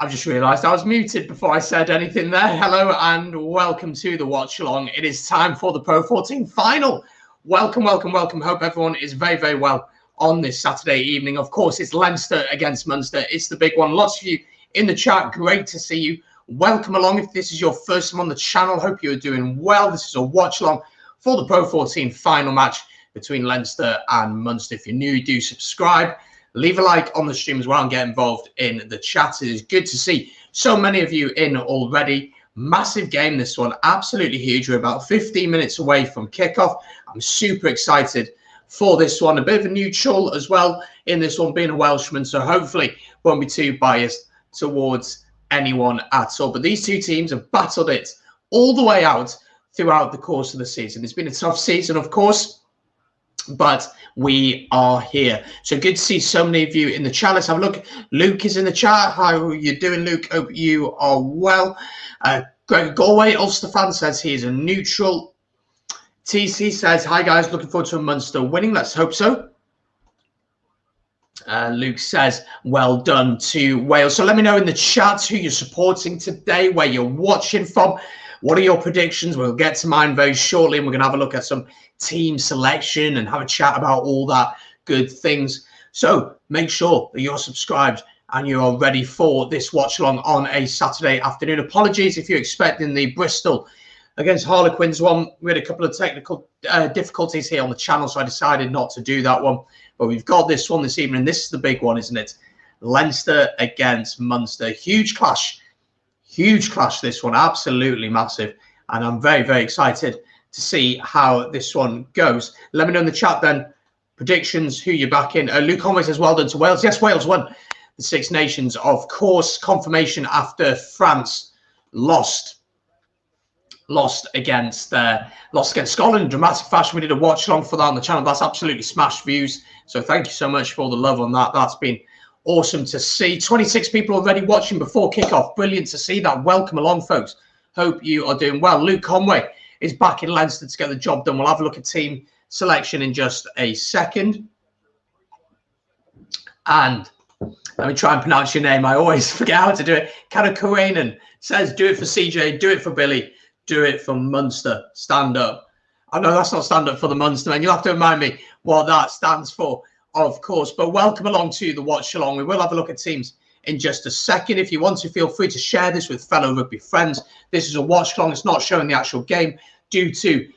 I've just realised I was muted before I said anything there. Hello and welcome to the watch along. It is time for the PRO14 final. Welcome, welcome, welcome. Hope everyone is very, very well on this Saturday evening. Of course, it's Leinster against Munster. It's the big one. Lots of you in the chat. Great to see you. Welcome along. If this is your first time on the channel, hope you're doing well. This is a watch along for the PRO14 final match between Leinster and Munster. If you're new, do subscribe. Leave a like on the stream as well and get involved in the chat. It is good to see so many of you in already. Massive game, this one. Absolutely huge. We're about 15 minutes away from kickoff. I'm super excited for this one. A bit of a neutral as well in this one, being a Welshman. So hopefully won't be too biased towards anyone at all. But these two teams have battled it all the way out throughout the course of the season. It's been a tough season, of course, but we are here. So good to see so many of you in the chat. Let's have a look. Luke is in the chat. How are you doing, Luke? Hope you are well. Greg Galway, Ulster fan, says he is a neutral. TC says, hi guys, looking forward to a Munster winning. Let's hope so. Luke says, well done to Wales. So let me know in the chat who you're supporting today, where you're watching from. What are your predictions? We'll get to mine very shortly, and we're going to have a look at some team selection and have a chat about all that good things. So make sure that you're subscribed and you're ready for this watch along on a Saturday afternoon. Apologies if you're expecting the Bristol against Harlequins one. We had a couple of technical difficulties here on the channel, so I decided not to do that one. But we've got this one this evening. This is the big one, isn't it? Leinster against Munster. Huge clash. Huge clash, this one. Absolutely massive. And I'm very, very excited to see how this one goes. Let me know in the chat then. Predictions, who you're backing. Luke Conway says, well done to Wales. Yes, Wales won the Six Nations. Of course, confirmation after France lost against Scotland in dramatic fashion. We did a watch along for that on the channel. That's absolutely smashed views. So thank you so much for all the love on that. That's been awesome to see. 26 people already watching before kickoff. Brilliant to see that. Welcome along, folks. Hope you are doing well. Luke Conway is back in Leinster to get the job done. We'll have a look at team selection in just a second. And let me try and pronounce your name. I always forget how to do it. Kadakarenan says, do it for CJ, do it for Billy, do it for Munster. Stand up. I know that's not stand up for the Munster, man. You'll have to remind me what that stands for, of course. But welcome along to the watch along. We will have a look at teams in just a second. If you want to, feel free to share this with fellow rugby friends. This is a watch along. It's not showing the actual game due to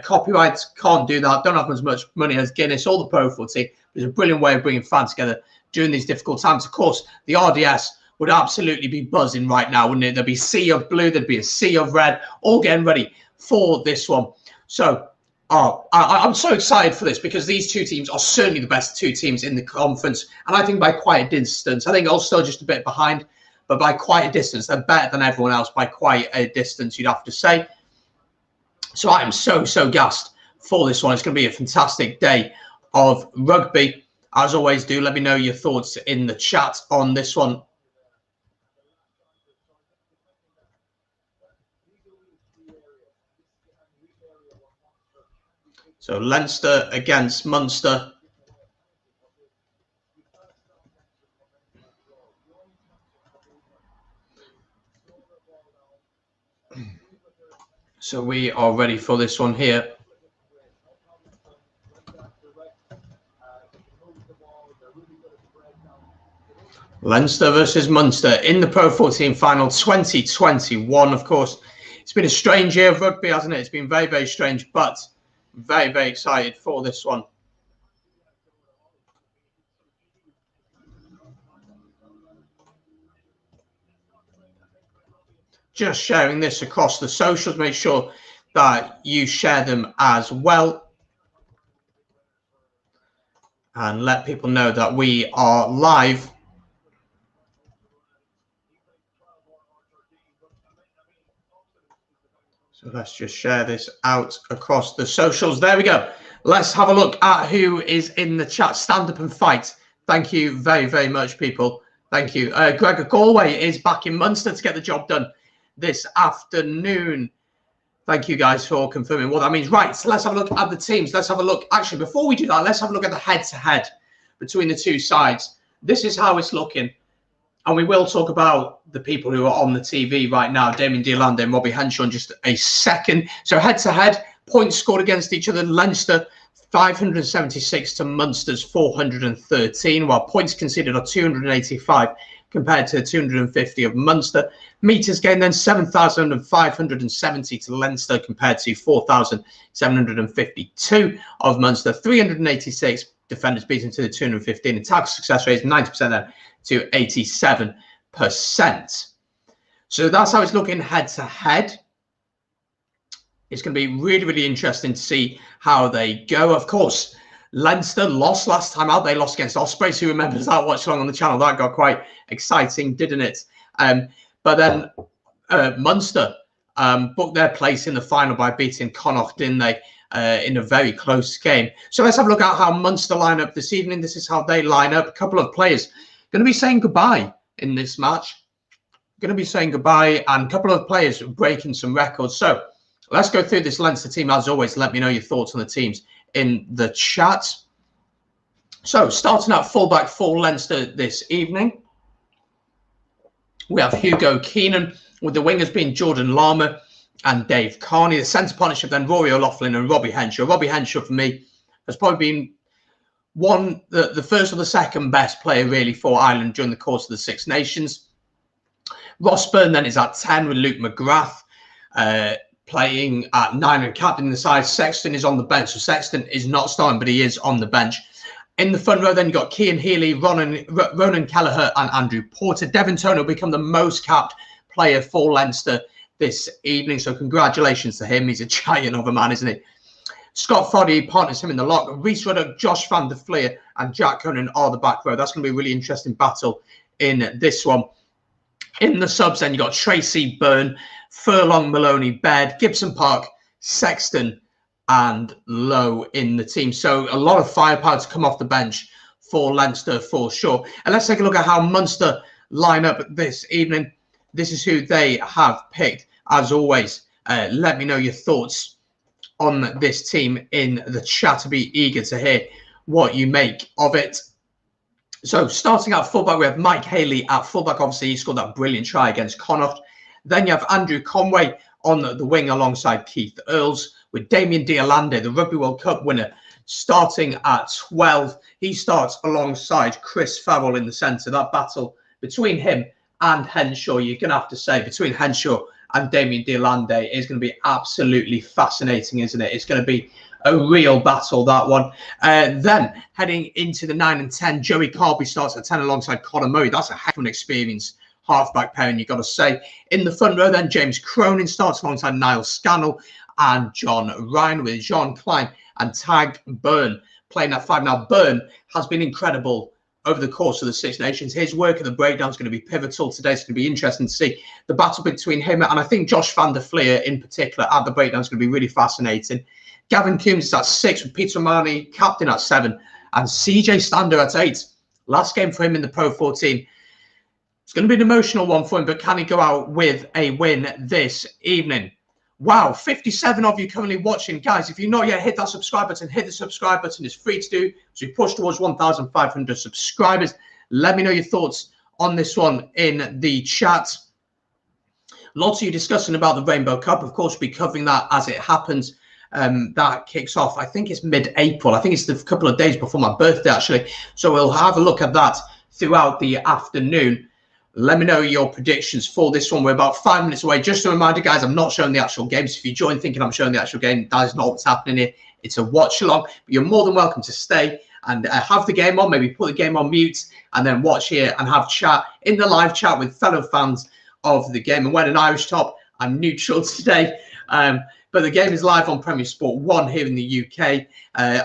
copyright. Can't do that. Don't have as much money as Guinness or the PRO14. It's a brilliant way of bringing fans together during these difficult times. Of course, the RDS would absolutely be buzzing right now, wouldn't it? There'd be a sea of blue, there'd be a sea of red, all getting ready for this one. So I'm so excited for this because these two teams are certainly the best two teams in the conference. And I think by quite a distance, I think Ulster just a bit behind, but by quite a distance, they're better than everyone else by quite a distance, you'd have to say. So I am so gassed for this one. It's going to be a fantastic day of rugby. As always, do let me know your thoughts in the chat on this one. So Leinster against Munster. So we are ready for this one here. Leinster versus Munster in the PRO14 final 2021. Of course, it's been a strange year of rugby, hasn't it? It's been very, very strange, but very, very excited for this one. Just sharing this across the socials. Make sure that you share them as well. And let people know that we are live. So let's just share this out across the socials. There we go. Let's have a look at who is in the chat. Stand up and fight. Thank you very, very much, people. Thank you. Gregor Galway is back in Munster to get the job done this afternoon. Thank you guys for confirming what that means. Right, so let's have a look at the teams. Let's have a look. Actually, before we do that, let's have a look at the head-to-head between the two sides. This is how it's looking And we will talk about the people who are on the TV right now, Damien Dealande and Robbie Henshaw, in just a second. So head-to-head, points scored against each other. Leinster 576 to Munster's 413, while points conceded are 285 compared to 250 of Munster. Metres gained then 7,570 to Leinster compared to 4,752 of Munster. 386 defenders beaten to the 215. Attack success rate is 90% then to 87%. So that's how it's looking head to head. It's going to be really, really interesting to see how they go. Of course, Leinster lost last time out. They lost against Ospreys. Who remembers that watch along on the channel? That got quite exciting, didn't it? But then Munster booked their place in the final by beating Connacht, didn't they? In a very close game. So let's have a look at how Munster line up this evening. This is how they line up. A couple of players going to be saying goodbye in this match. Going to be saying goodbye, and a couple of players breaking some records. So let's go through this Leinster team. As always, let me know your thoughts on the teams in the chat. So starting at fullback for Leinster this evening, we have Hugo Keenan, with the wingers being Jordan Lama and Dave Carney. The centre partnership then Rory O'Loughlin and Robbie Henshaw. Robbie Henshaw for me has probably been the first or the second best player really for Ireland during the course of the Six Nations. Ross Byrne then is at 10 with Luke McGrath playing at 9 and captaining the side. Sexton is on the bench. So Sexton is not starting, but he is on the bench. In the front row, then you've got Cian Healy, Ronan Kelleher and Andrew Porter. Devin Toney will become the most capped player for Leinster this evening. So congratulations to him. He's a giant of a man, isn't he? Scott Foddy partners him in the lock. Rhys Ruddock, Josh van der Fleer and Jack Conan are the back row. That's going to be a really interesting battle in this one. In the subs, then you've got Tracy Byrne, Furlong, Maloney, Baird, Gibson Park, Sexton and Lowe in the team. So a lot of firepower to come off the bench for Leinster for sure. And let's take a look at how Munster line up this evening. This is who they have picked. As always, let me know your thoughts on this team in the chat. I'll be eager to hear what you make of it. So starting at fullback, we have Mike Haley at fullback. Obviously, he scored that brilliant try against Connacht. Then you have Andrew Conway on the wing alongside Keith Earls, with Damien Dealande, the Rugby World Cup winner, starting at 12. He starts alongside Chris Farrell in the centre. That battle between him and Henshaw, you're going to have to say, between Henshaw and Damien Dealande is going to be absolutely fascinating, isn't it? It's going to be a real battle, that one. Then heading into the 9 and 10, Joey Carby starts at 10 alongside Conor Murray. That's a heck of an experience halfback pairing, you've got to say. In the front row, then James Cronin starts alongside Niall Scannell and John Ryan, with Jean Klein and Tag Byrne playing at 5. Now, Byrne has been incredible over the course of the Six Nations. His work at the breakdown is going to be pivotal today. It's going to be interesting to see the battle between him and I think Josh van der Fleer in particular at the breakdown is going to be really fascinating. Gavin Coombs is at 6 with Peter O'Mahony, captain at 7, and CJ Stander at 8. Last game for him in the PRO14. It's going to be an emotional one for him, but can he go out with a win this evening? Wow, 57 of you currently watching. Guys, if you've not yet hit that subscribe button, hit the subscribe button. It's free to do as we push towards 1,500 subscribers. Let me know your thoughts on this one in the chat. Lots of you discussing about the Rainbow Cup. Of course, we'll be covering that as it happens. That kicks off, I think it's mid-April. I think it's a couple of days before my birthday, actually. So we'll have a look at that throughout the afternoon. Let me know your predictions for this one. We're about 5 minutes away. Just a reminder, guys, I'm not showing the actual games. If you join thinking I'm showing the actual game, that is not what's happening here. It's a watch along. But you're more than welcome to stay and have the game on. Maybe put the game on mute and then watch here and have chat in the live chat with fellow fans of the game. And when an Irish top, I'm neutral today. But the game is live on Premier Sport 1 here in the UK.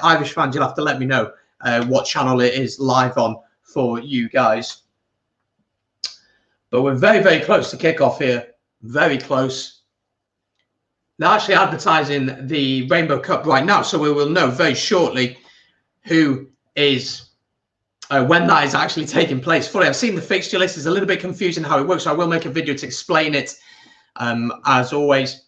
Irish fans, you'll have to let me know what channel it is live on for you guys. But we're very, very close to kickoff here. Very close. They're actually advertising the Rainbow Cup right now, so we will know very shortly who is, when that is actually taking place fully. I've seen the fixture list. It's a little bit confusing how it works, so I will make a video to explain it, as always.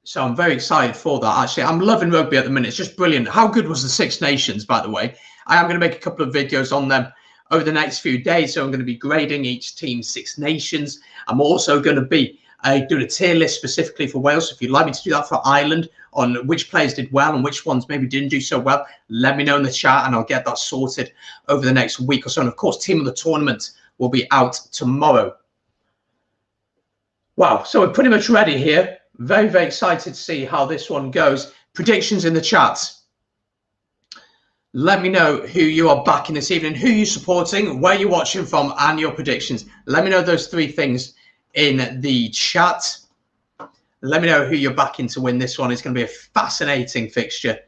So I'm very excited for that, actually. I'm loving rugby at the minute. It's just brilliant. How good was the Six Nations, by the way? I am going to make a couple of videos on them over the next few days. So I'm going to be grading each team's Six Nations. I'm also going to be doing a tier list specifically for Wales. So if you'd like me to do that for Ireland, on which players did well and which ones maybe didn't do so well, let me know in the chat and I'll get that sorted over the next week or so. And of course, team of the tournament will be out tomorrow. Wow, so we're pretty much ready here. Very, very excited to see how this one goes. Predictions in the chat. Let me know who you are backing this evening, who you're supporting, where you're watching from, and your predictions. Let me know those three things in the chat. Let me know who you're backing to win this one. It's going to be a fascinating fixture,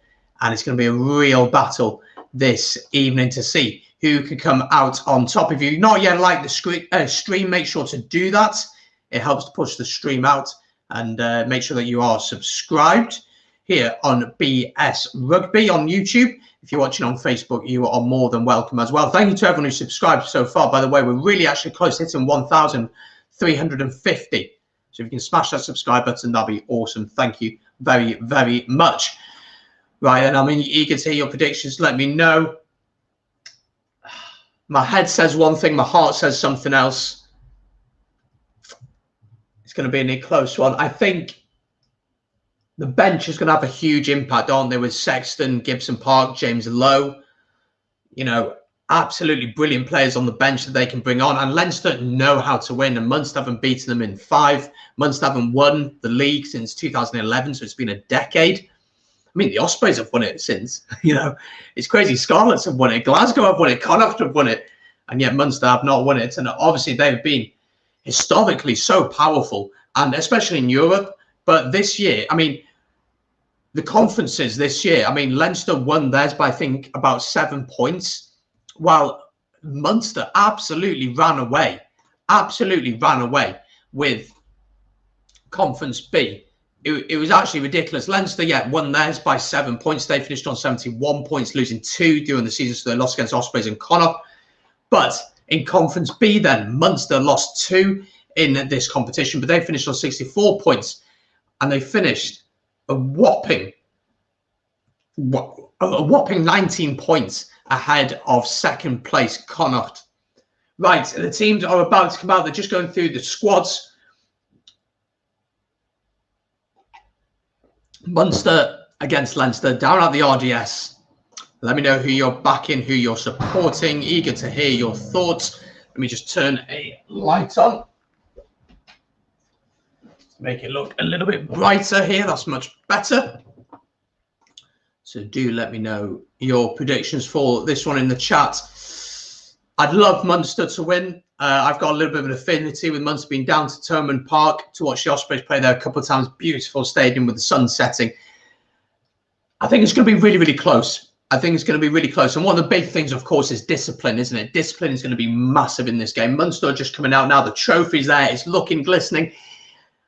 and it's going to be a real battle this evening to see who can come out on top. If you've not yet liked the stream, make sure to do that. It helps to push the stream out, and make sure that you are subscribed here on BS Rugby on YouTube. If you're watching on Facebook, you are more than welcome as well. Thank you to everyone who's subscribed so far. By the way, we're really actually close to hitting 1,350. So if you can smash that subscribe button, that'd be awesome. Thank you very, very much. Right, and I'm eager to hear your predictions. Let me know. My head says one thing, my heart says something else. It's going to be a close one. I think the bench is going to have a huge impact, aren't they, with Sexton, Gibson Park, James Lowe. You know, absolutely brilliant players on the bench that they can bring on. And Leinster know how to win, and Munster haven't beaten them in 5. Munster haven't won the league since 2011, so it's been a decade. I mean, the Ospreys have won it since. You know, it's crazy. Scarlets have won it. Glasgow have won it. Connacht have won it. And yet Munster have not won it. And obviously they've been historically so powerful, and especially in Europe. But this year, I mean, the conferences this year, I mean, Leinster won theirs by, I think, about 7 points, while Munster absolutely ran away with Conference B. It was actually ridiculous. Leinster, yeah, won theirs by 7 points. They finished on 71 points, losing 2 during the season, so they lost against Ospreys and Connacht. But in Conference B then, Munster lost 2 in this competition, but they finished on 64 points, and they finished a whopping 19 points ahead of second place Connacht. Right, the teams are about to come out. They're just going through the squads. Munster against Leinster down at the RDS. Let me know who you're backing, who you're supporting. Eager to hear your thoughts. Let me just turn a light on. Make it look a little bit brighter here. That's much better. So do let me know your predictions for this one in the chat. I'd love Munster to win. I've got a little bit of an affinity with Munster, being down to Thomond Park to watch the Ospreys play there a couple of times. Beautiful stadium with the sun setting. I think it's going to be really, really close. I think it's going to be really close. And one of the big things, of course, is discipline, isn't it? Discipline is going to be massive in this game. Munster are just coming out now. The trophy's there. It's looking glistening.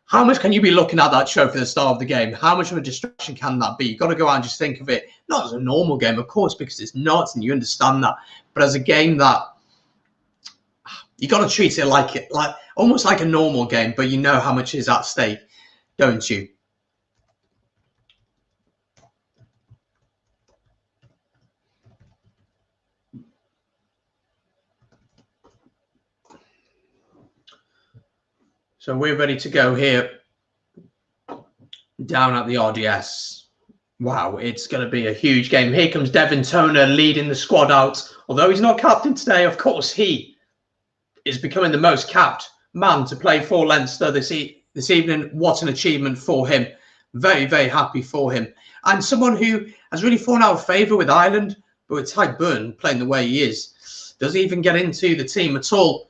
How much can you be looking at that trophy at the start of the game? How much of a distraction can that be? You've got to go out and just think of it, not as a normal game, of course, because it's not, and you understand that, but as a game that you got to treat it like almost like a normal game, but you know how much is at stake, don't you? So we're ready to go here down at the RDS. Wow, it's going to be a huge game. Here comes Devin Toner leading the squad out. Although he's not captain today, of course, he is becoming the most capped man to play for Leinster this evening. What an achievement for him. Very, very happy for him. And someone who has really fallen out of favour with Ireland, but with Ty Burn playing the way he is, doesn't even get into the team at all.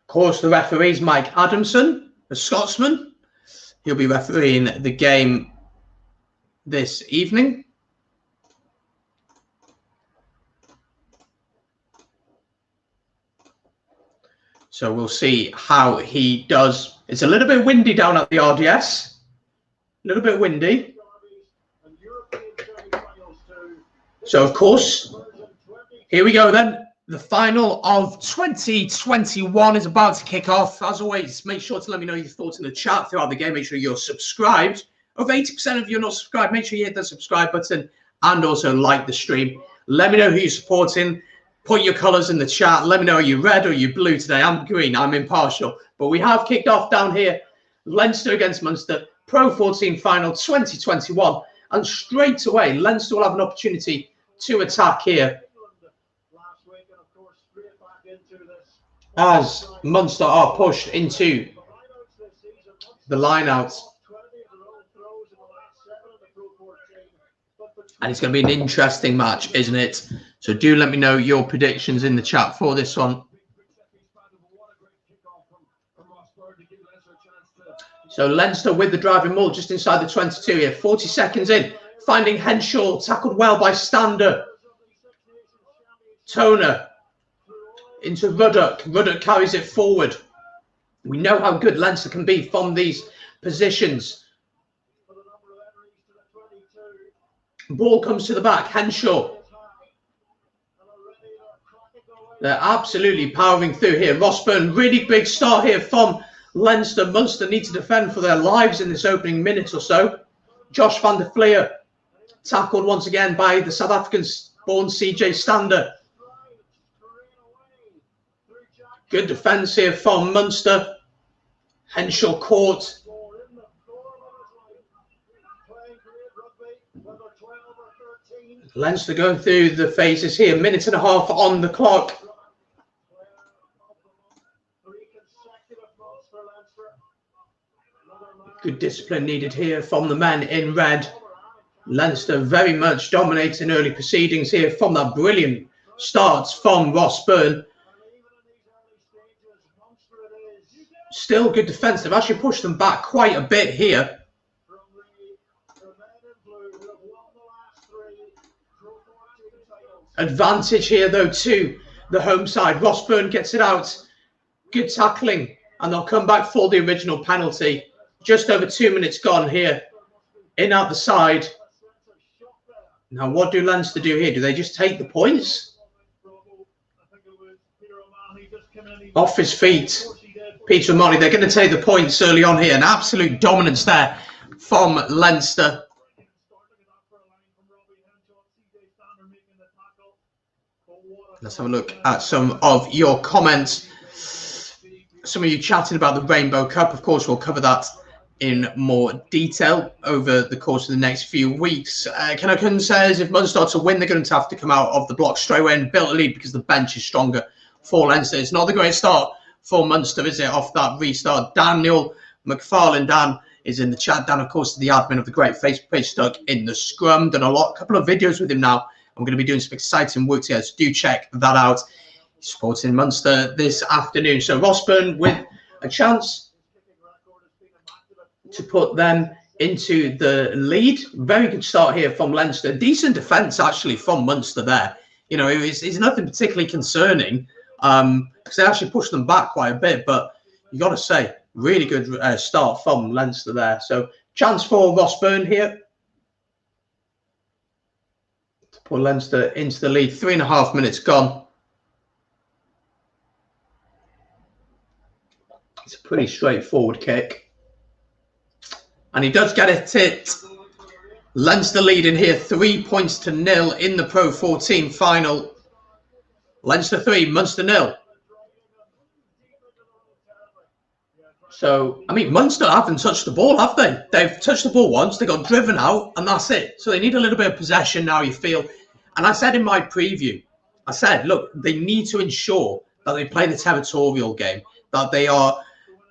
Of course, the referee is Mike Adamson, a Scotsman. He'll be refereeing the game this evening. So we'll see how he does. It's a little bit windy down at the RDS. A little bit windy. So, of course, here we go then. The final of 2021 is about to kick off. As always, make sure to let me know your thoughts in the chat throughout the game. Make sure you're subscribed. Over 80% of you are not subscribed. Make sure you hit the subscribe button and also like the stream. Let me know who you're supporting. Put your colours in the chat. Let me know, are you red or are you blue today? I'm green. I'm impartial. But we have kicked off down here. Leinster against Munster. Pro 14 final 2021. And straight away, Leinster will have an opportunity to attack here, as Munster are pushed into the line-out. And it's going to be an interesting match, isn't it? So do let me know your predictions in the chat for this one. So Leinster with the driving maul just inside the 22 here. 40 seconds in. Finding Henshaw. Tackled well by Stander. Toner into Ruddock. Ruddock carries it forward. We know how good Leinster can be from these positions. Ball comes to the back. Henshaw. They're absolutely powering through here. Rossburn, really big start here from Leinster. Munster need to defend for their lives in this opening minute or so. Josh van der Fleer tackled once again by the South African-born CJ Stander. Good defence here from Munster. Henshaw caught. Leinster going through the phases here. Minute and a half on the clock. Good discipline needed here from the men in red. Leinster very much dominating early proceedings here from that brilliant start from Ross Byrne. Still good defence. They've actually pushed them back quite a bit here. Advantage here, though, to the home side. Ross Byrne gets it out. Good tackling. And they'll come back for the original penalty. Just over 2 minutes gone here. In out the side. Now, what do Leinster do here? Do they just take the points? Off his feet. Peter O'Malley, they're going to take the points early on here. An absolute dominance there from Leinster. Let's have a look at some of your comments. Some of you chatting about the Rainbow Cup. Of course, we'll cover that in more detail over the course of the next few weeks. Kennakan says if Munster start to win, they're going to have to come out of the block straight away and build a lead because the bench is stronger for Leinster. It's not the great start for Munster, is it, off that restart? Daniel McFarlane, Dan, is in the chat. Dan, of course, is the admin of the great Facebook page, Stuck in the Scrum. Done a couple of videos with him now. I'm going to be doing some exciting work together, so do check that out. He's supporting Munster this afternoon. So Rossburn with a chance to put them into the lead. Very good start here from Leinster. Decent defence, actually, from Munster there. You know, it's nothing particularly concerning because they actually pushed them back quite a bit. But you got to say, really good start from Leinster there. So chance for Rossburn here to put Leinster into the lead. 3.5 minutes gone. It's a pretty straightforward kick. And he does get it hit. Leinster leading here 3-0 in the Pro 14 final. Leinster 3, Munster 0. So, I mean, Munster haven't touched the ball, have they? They've touched the ball once, they got driven out, and that's it. So they need a little bit of possession now, you feel. And I said in my preview, I said, look, they need to ensure that they play the territorial game, that they are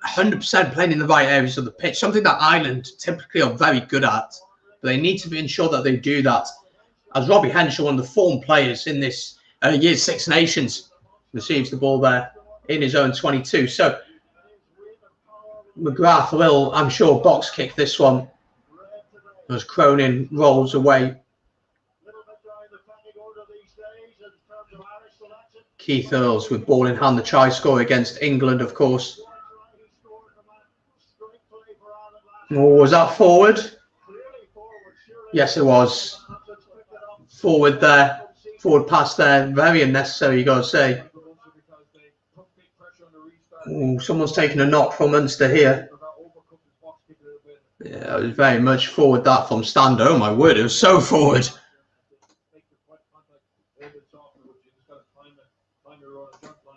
100% playing in the right areas of the pitch, something that Ireland typically are very good at. But they need to ensure that they do that. As Robbie Henshaw, one of the form players in this Year 6 Nations, receives the ball there in his own 22. So McGrath will, I'm sure, box kick this one as Cronin rolls away. Keith Earls with ball in hand, the try score against England, of course. Oh, was that forward? Yes, it was. forward there. Forward pass there. Very unnecessary, you got to say. Ooh, someone's taking a knock from Munster here. Yeah, it was very much forward that from Stander. Oh my word, it was so forward.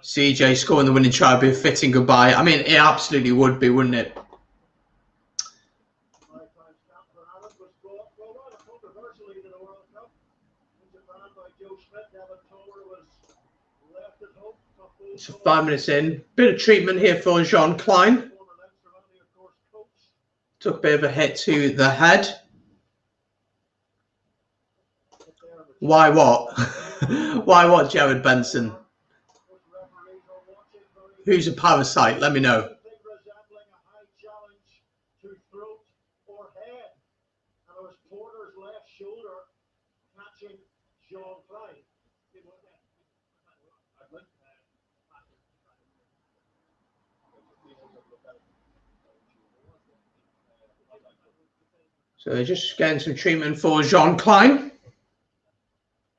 CJ scoring the winning try would be a fitting goodbye. I mean, it absolutely would be, wouldn't it? So 5 minutes in. Bit of treatment here for Jean Klein. Took a bit of a hit to the head. Why what? Why what, Jared Benson? Who's a parasite? Let me know. So they're just getting some treatment for Jean Klein.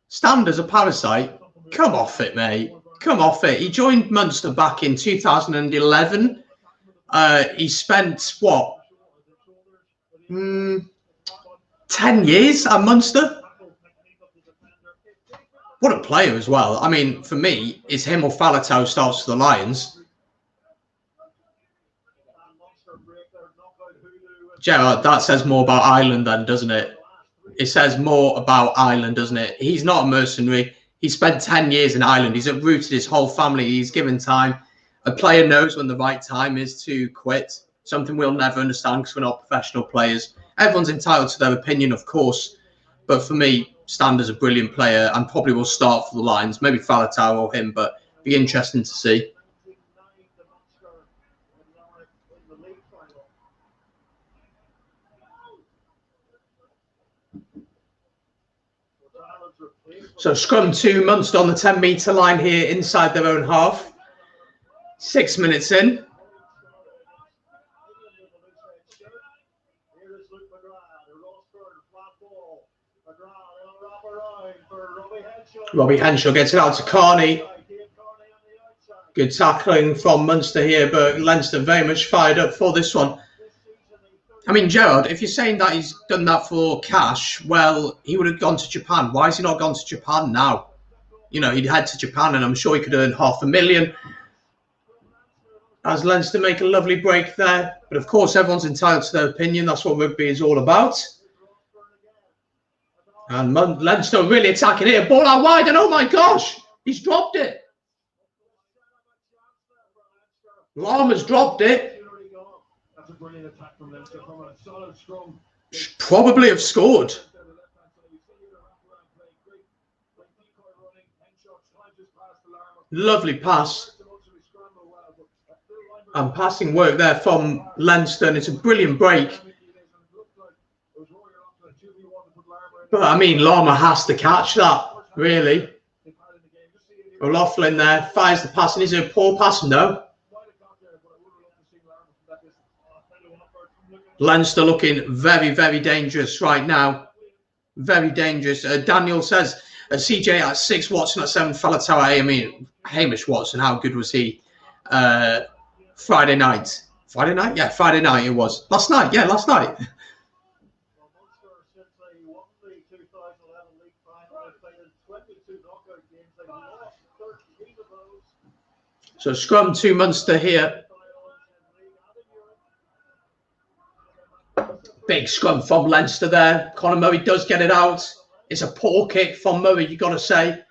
Stander's a parasite. Come off it, mate. Come off it. He joined Munster back in 2011. He spent, what, 10 years at Munster? What a player as well. I mean, for me, it's him or Faletau starts for the Lions. Gerard, that says more about Ireland then, doesn't it? It says more about Ireland, doesn't it? He's not a mercenary. He spent 10 years in Ireland. He's uprooted his whole family. He's given time. A player knows when the right time is to quit. Something we'll never understand because we're not professional players. Everyone's entitled to their opinion, of course. But for me, Stander's a brilliant player and probably will start for the Lions. Maybe Faletau or him, but be interesting to see. So scrum to Munster on the 10-metre line here inside their own half. 6 minutes in. Robbie Henshaw gets it out to Carney. Good tackling from Munster here, but Leinster very much fired up for this one. I mean, Gerard, if you're saying that he's done that for cash, well, he would have gone to Japan. Why has he not gone to Japan now? You know, he'd head to Japan and I'm sure he could earn $500,000. As Leinster make a lovely break there. But of course, everyone's entitled to their opinion. That's what rugby is all about. And Leinster really attacking here. Ball out wide and oh my gosh, he's dropped it. Lama's dropped it. That's a brilliant attack from Leinster from a solid scrum. Probably have scored. Lovely pass. And passing work there from Leinster, and it's a brilliant break. But I mean, Lama has to catch that, really. O'Loughlin there fires the pass, and is it a poor pass? No. Leinster looking very, very dangerous right now. Very dangerous. Daniel says, CJ at 6, Watson at 7, Faletau at 8. I mean, Hamish Watson, how good was he? Friday night. Friday night? Yeah, Friday night it was. Last night? Yeah, last night. So scrum to Munster here. Big scrum from Leinster there. Conor Murray does get it out. It's a poor kick from Murray, you've got to say.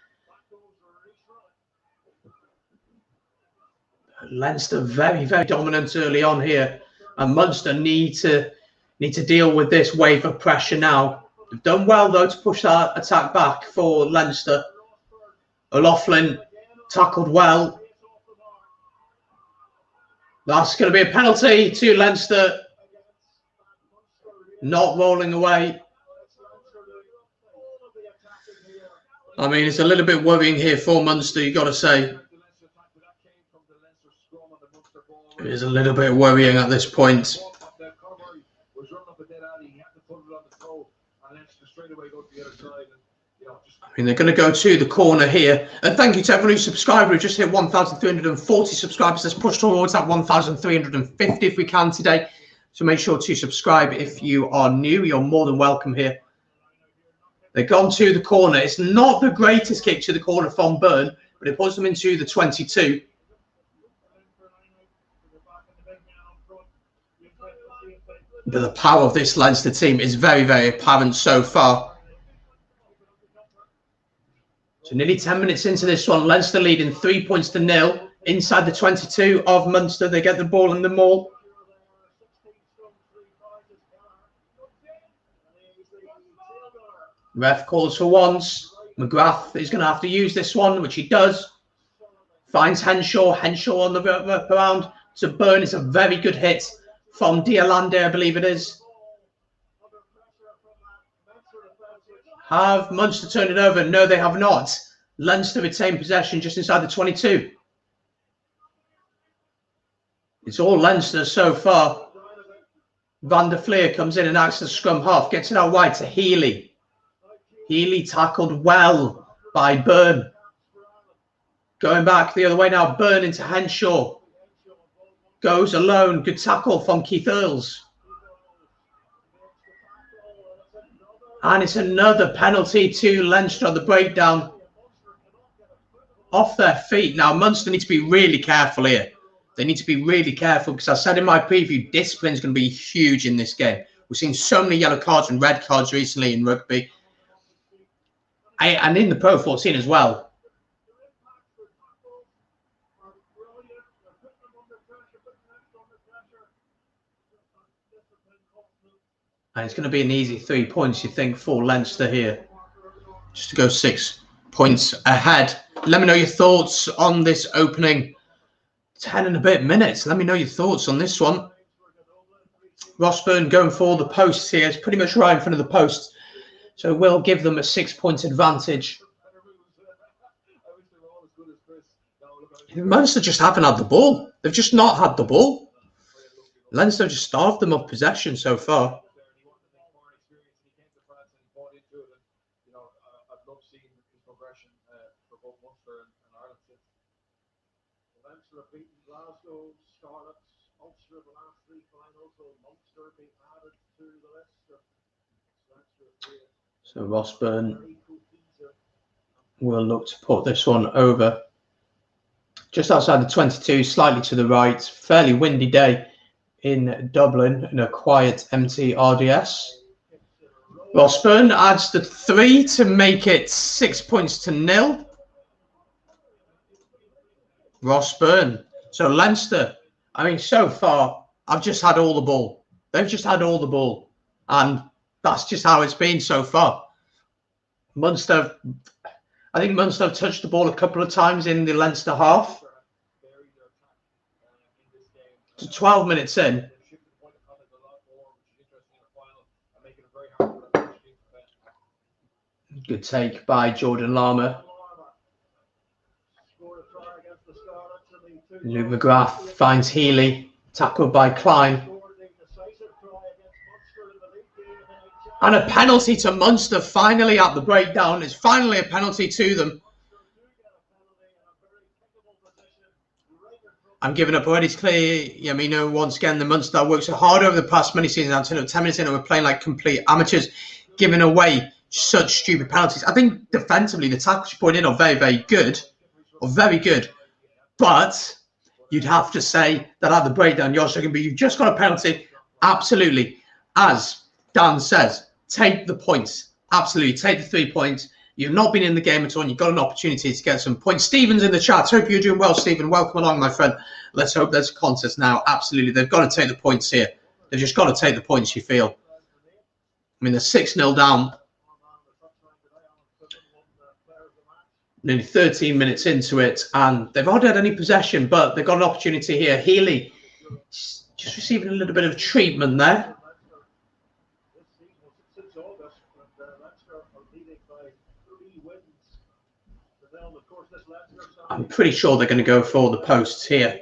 Leinster very, very dominant early on here. And Munster need to deal with this wave of pressure now. They've done well, though, to push that attack back for Leinster. O'Loughlin tackled well. That's going to be a penalty to Leinster. Not rolling away. I mean, it's a little bit worrying here for Munster, you've got to say. It is a little bit worrying at this point. I mean, they're going to go to the corner here. And thank you to everyone who's subscribed. We've just hit 1,340 subscribers. Let's push towards that 1,350 if we can today. So make sure to subscribe if you are new. You're more than welcome here. They've gone to the corner. It's not the greatest kick to the corner from Byrne, but it puts them into the 22. But the power of this Leinster team is very, very apparent so far. So nearly 10 minutes into this one, Leinster leading 3 points to 0 inside the 22 of Munster. They get the ball in the maul. Ref calls for once. McGrath is going to have to use this one, which he does. Finds Henshaw. Henshaw on the wrap around to Byrne. It's a very good hit from Dialande, I believe it is. Have Munster turned it over? No, they have not. Leinster retain possession just inside the 22. It's all Leinster so far. Van der Fleer comes in and acts as scrum half. Gets it out wide to Healy. Healy tackled well by Byrne. Going back the other way now. Byrne into Henshaw. Goes alone. Good tackle from Keith Earls. And it's another penalty to Leinster on the breakdown. Off their feet. Now, Munster need to be really careful here. They need to be really careful because I said in my preview, discipline is going to be huge in this game. We've seen so many yellow cards and red cards recently in rugby. And in the Pro 14 as well. And it's going to be an easy 3 points, you think, for Leinster here. Just to go 6 points ahead. Let me know your thoughts on this opening 10 and a bit minutes. Let me know your thoughts on this one. Ross Byrne going for the posts here. It's pretty much right in front of the posts. So we'll give them a 6 point advantage. Munster just haven't had the ball. They've just not had the ball. Leinster just starved them of possession so far. So Ross Byrne will look to put this one over. Just outside the 22, slightly to the right. Fairly windy day in Dublin in a quiet, empty RDS. Ross Byrne adds the 3 to make it 6 points to 0. Ross Byrne. So Leinster, I mean, so far, I've just had all the ball. They've just had all the ball. And that's just how it's been so far. Munster, I think Munster have touched the ball a couple of times in the Leinster half. So 12 minutes in. Good take by Jordan Lama. Luke McGrath finds Healy. Tackled by Klein. And a penalty to Munster finally at the breakdown. It's finally a penalty to them. I'm giving up already. It's clear. Yeah, I mean, once again, the Munster that worked so hard over the past many seasons. Until 10 minutes in, and we're playing like complete amateurs, giving away such stupid penalties. I think defensively, the tackles you put in are very, very good. Or very good. But you'd have to say that at the breakdown, you've just got a penalty. Absolutely. As Dan says, take the points. Absolutely. Take the 3 points. You've not been in the game at all, and you've got an opportunity to get some points. Stephen's in the chat. Hope you're doing well, Stephen. Welcome along, my friend. Let's hope there's a contest now. Absolutely. They've got to take the points here. They've just got to take the points, you feel. I mean, they're 6-0 down. Nearly 13 minutes into it, and they've hardly had any possession, but they've got an opportunity here. Healy just receiving a little bit of treatment there. I'm pretty sure they're going to go for the posts here.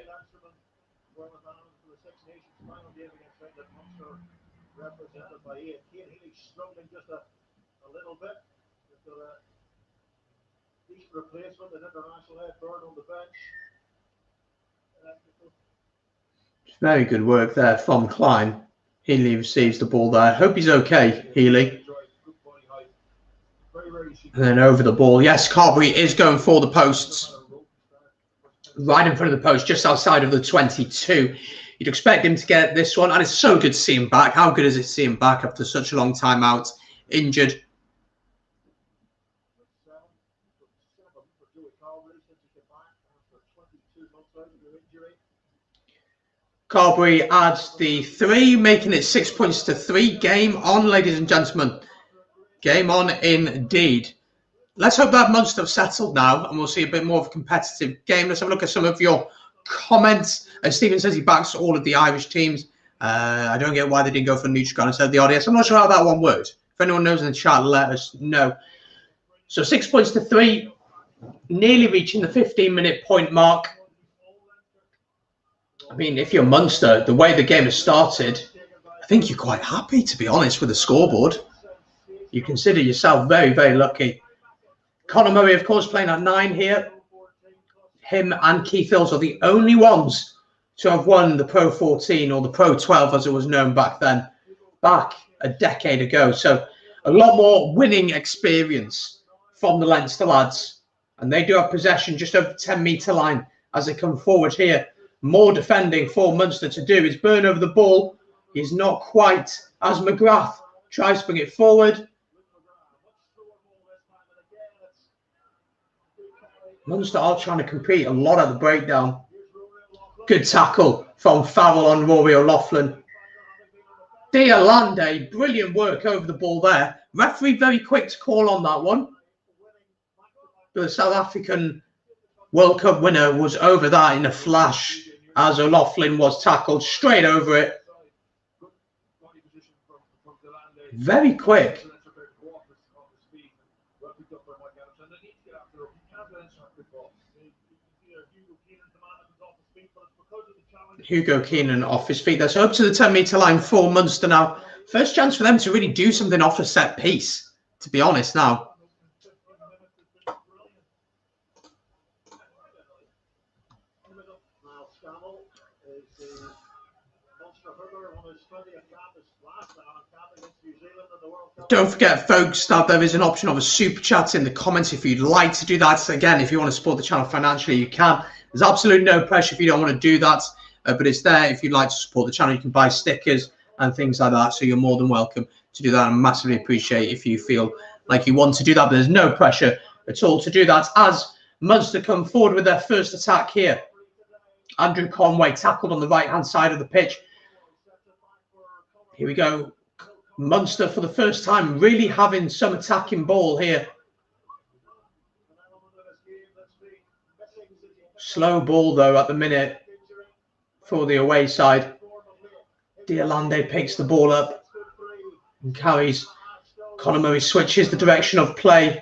Very good work there from Klein. Healy receives the ball there. Hope he's okay, Healy. And then over the ball. Yes, Carberry is going for the posts. Right in front of the post, just outside of the 22. You'd expect him to get this one. And it's so good to see him back. How good is it to see him back after such a long time out, injured? Carberry adds the 3, making it 6 points to 3. Game on, ladies and gentlemen. Game on indeed. Let's hope that Munster have settled now and we'll see a bit more of a competitive game. Let's have a look at some of your comments. Stephen says he backs all of the Irish teams. I don't get why they didn't go for Nutrigrain instead of the RDS. I'm not sure how that one worked. If anyone knows in the chat, let us know. So 6 points to 3, nearly reaching the 15-minute point mark. I mean, if you're Munster, the way the game has started, I think you're quite happy, to be honest, with the scoreboard. You consider yourself very, very lucky. Conor Murray, of course, playing at 9 here. Him and Keith Hills are the only ones to have won the PRO14 or the PRO12 as it was known back then, back a decade ago. So a lot more winning experience from the Leinster lads. And they do have possession just over the 10-metre line as they come forward here. More defending for Munster to do. Is Byrne over the ball. He's not quite as McGrath tries to bring it forward. Munster are trying to compete a lot at the breakdown. Good tackle from Farrell on Rory O'Loughlin. Dialande, brilliant work over the ball there. Referee very quick to call on that one. The South African World Cup winner was over that in a flash as O'Loughlin was tackled straight over it. Very quick. Hugo Keenan off his feet. That's up to the 10-metre line for Munster now. First chance for them to really do something off a set piece, to be honest now. Don't forget, folks, that there is an option of a super chat in the comments if you'd like to do that. Again, if you want to support the channel financially, you can. There's absolutely no pressure if you don't want to do that. But it's there if you'd like to support the channel. You can buy stickers and things like that. So you're more than welcome to do that. I massively appreciate if you feel like you want to do that. But there's no pressure at all to do that. As Munster come forward with their first attack here. Andrew Conway tackled on the right-hand side of the pitch. Here we go. Munster for the first time really having some attacking ball here. Slow ball, though, at the minute. For the away side. Dialande picks the ball up and carries. Conor Murray switches the direction of play.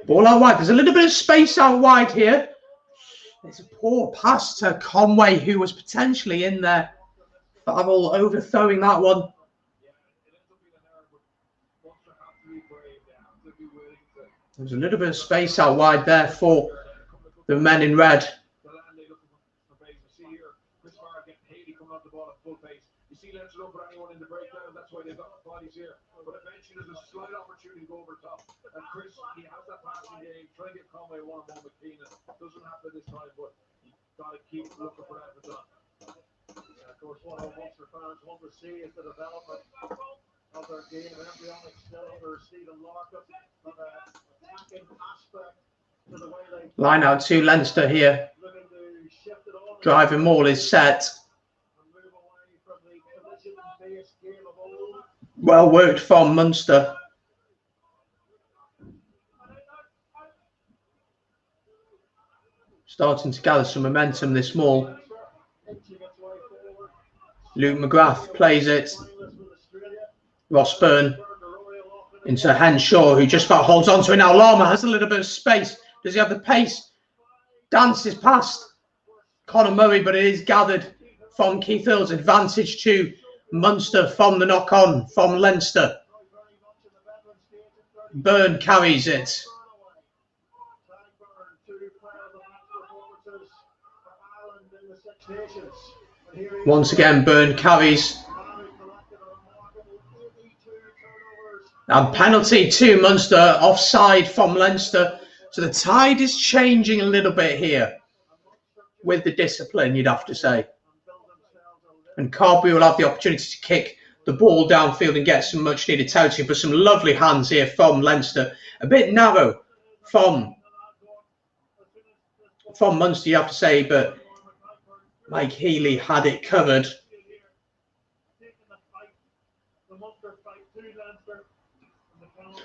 Ball out wide. There's a little bit of space out wide here. It's a poor pass to Conway, who was potentially in there. Farrell overthrowing that one. There's a little bit of space out wide there for the men in red. Line out to Leinster here. Driving maul is set. Well worked from Munster. Starting to gather some momentum this maul. Luke McGrath plays it. Ross Byrne into Henshaw, who just about holds on to it now. Lama has a little bit of space. Does he have the pace? Dances past Conor Murray, but it is gathered from Keith Hill's advantage to Munster from the knock-on from Leinster. Byrne carries it. Once again, Byrne carries. And penalty to Munster, offside from Leinster. So the tide is changing a little bit here with the discipline, you'd have to say. And Carberry will have the opportunity to kick the ball downfield and get some much needed territory, but some lovely hands here from Leinster. A bit narrow from Munster, you have to say, but Mike Healy had it covered.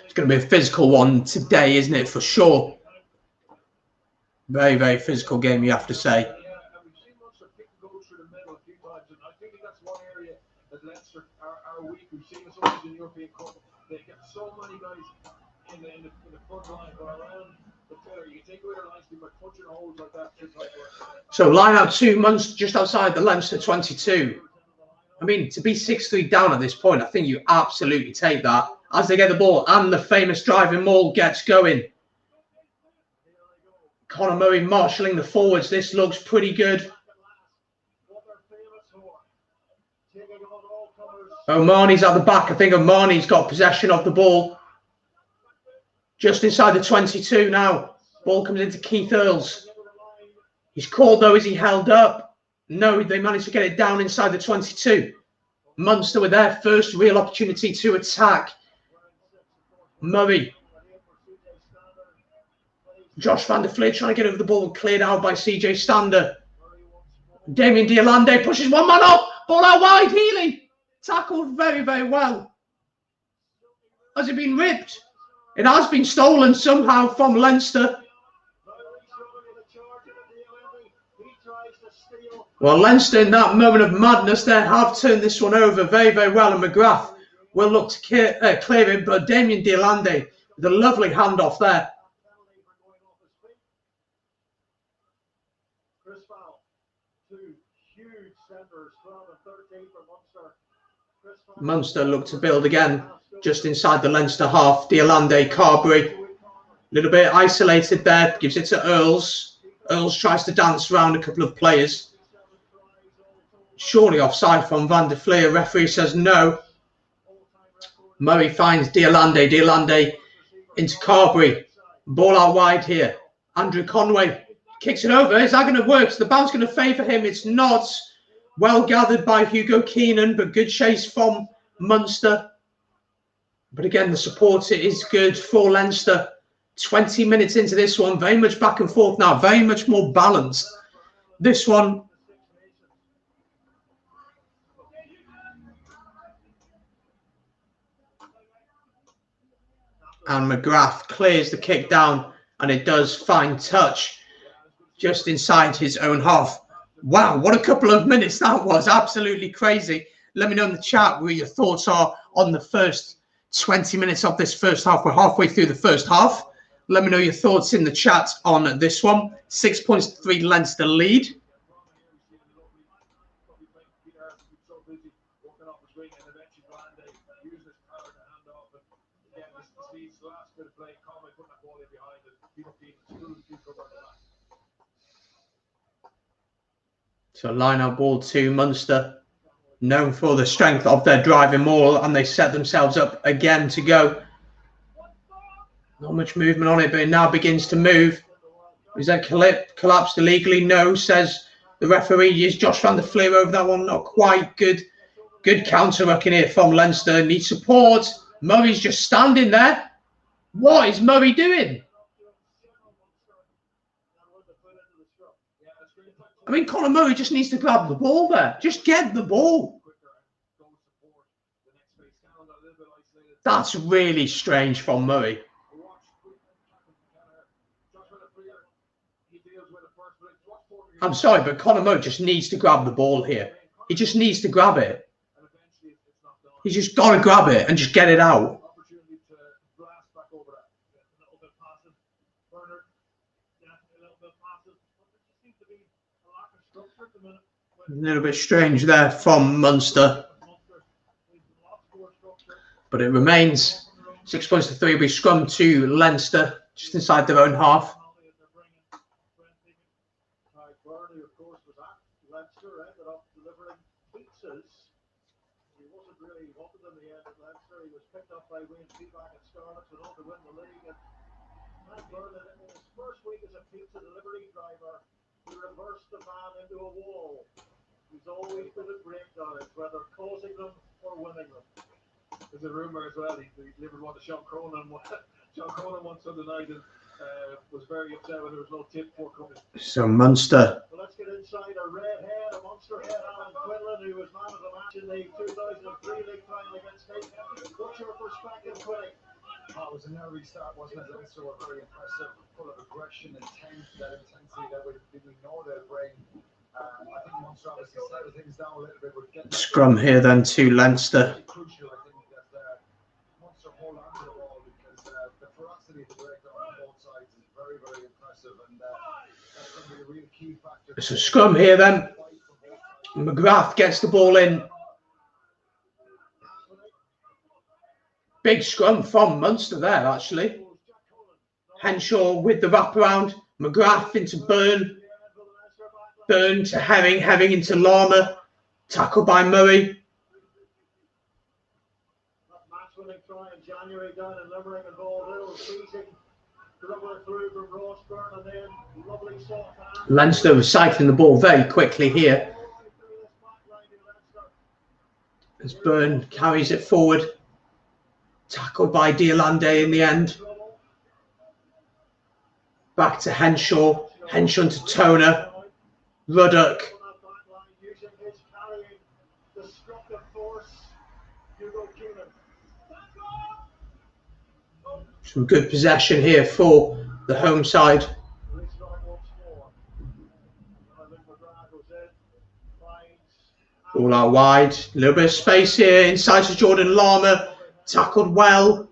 It's going to be a physical one today, isn't it, for sure? Very, very physical game, you have to say. So line out 2 months just outside the Leinster 22. I mean, to be 6-3 down at this point, I think you absolutely take that as they get the ball and the famous driving maul gets going. Conor Murray marshalling the forwards. This looks pretty good. O'Mahony's at the back. I think O'Mahony's got possession of the ball. Just inside the 22 now. Ball comes into Keith Earls. He's called though. Is he held up? No, they managed to get it down inside the 22. Munster with their first real opportunity to attack. Murray. Josh van der Fleer trying to get over the ball, cleared out by CJ Stander. Damien Diolande pushes one man up. Ball out wide. Healy tackled very, very well. Has it been ripped? It has been stolen somehow from Leinster. Well, Leinster in that moment of madness there have turned this one over very, very well. And McGrath will look to clear it, but Damien Diolande with a lovely handoff there. Munster look to build again just inside the Leinster half. Diolande, Carberry, a little bit isolated there, gives it to Earls. Earls tries to dance around a couple of players. Surely offside from Van der Fleer. Referee says no. Murray finds Diolande. Diolande into Carberry. Ball out wide here. Andrew Conway kicks it over. Is that going to work? Is the bounce going to favour him? It's not. Well gathered by Hugo Keenan, but good chase from Munster. But again, the support is good for Leinster. 20 minutes into this one, very much back and forth now, very much more balanced. This one. And McGrath clears the kick down, and it does find touch just inside his own half. Wow, what a couple of minutes that was. Absolutely crazy. Let me know in the chat where your thoughts are on the first 20 minutes of this first half. We're halfway through the first half. Let me know your thoughts in the chat on this one. 6 points to 3 Leinster lead. So line out ball to Munster, known for the strength of their driving maul, and they set themselves up again to go. Not much movement on it, but it now begins to move. Is that collapsed illegally? No, says the referee. Is Josh van der Fleer over that one? Not quite. Good counter rucking here from Leinster. Needs support. Murray's just standing there. What is Murray doing? I mean, Conor Murray just needs to grab the ball there. Just get the ball. That's really strange from Murray. I'm sorry, but Conor Murray just needs to grab the ball here. He just needs to grab it. He's just got to grab it and just get it out. A little bit strange there from Munster. but it remains 6 points to 3. We scrum to Leinster, just inside their own half. By winning Fullback and Scarlett went on to win the league, and Mike Vernon in his first week as a pizza delivery driver, he reversed the van into a wall. He's always good at breakdowns, whether causing them or winning them. There's a rumour as well, he delivered one to Sean Cronin one Sunday night, and was very upset when there was no tip for coming. So Munster. Well, let's get inside a redhead, a Munster head, Alan Quinlan, who was man of the match in the 2003 league final against Nate. What's your perspective, Quinlan? It was an early start, wasn't it? Leinster were very impressive, full of aggression, intent, that intensity that we know they'll bring. I think Munster obviously settled things down a little bit. Scrum here then to Leinster. Crucial, I think, that Munster hold on to the ball, because the ferocity of the breakdown on both sides is very, very impressive, and that's going to be a real key factor. It's a scrum here then. McGrath gets the ball in. Big scrum from Munster there, actually. Henshaw with the wraparound. McGrath into Byrne. Byrne to Herring. Herring into Lama. Tackled by Murray. Match-winning try in January down in Limerick and Ballhill. Seizing. Dribbling through from Ross Byrne, and then lovely soft hand. Leinster recycling the ball very quickly here. As Byrne carries it forward. Tackled by Diolande in the end. Back to Henshaw. Henshaw to Toner. Ruddock. Some good possession here for the home side. All out wide. A little bit of space here. Inside to Jordan Lama. Tackled well.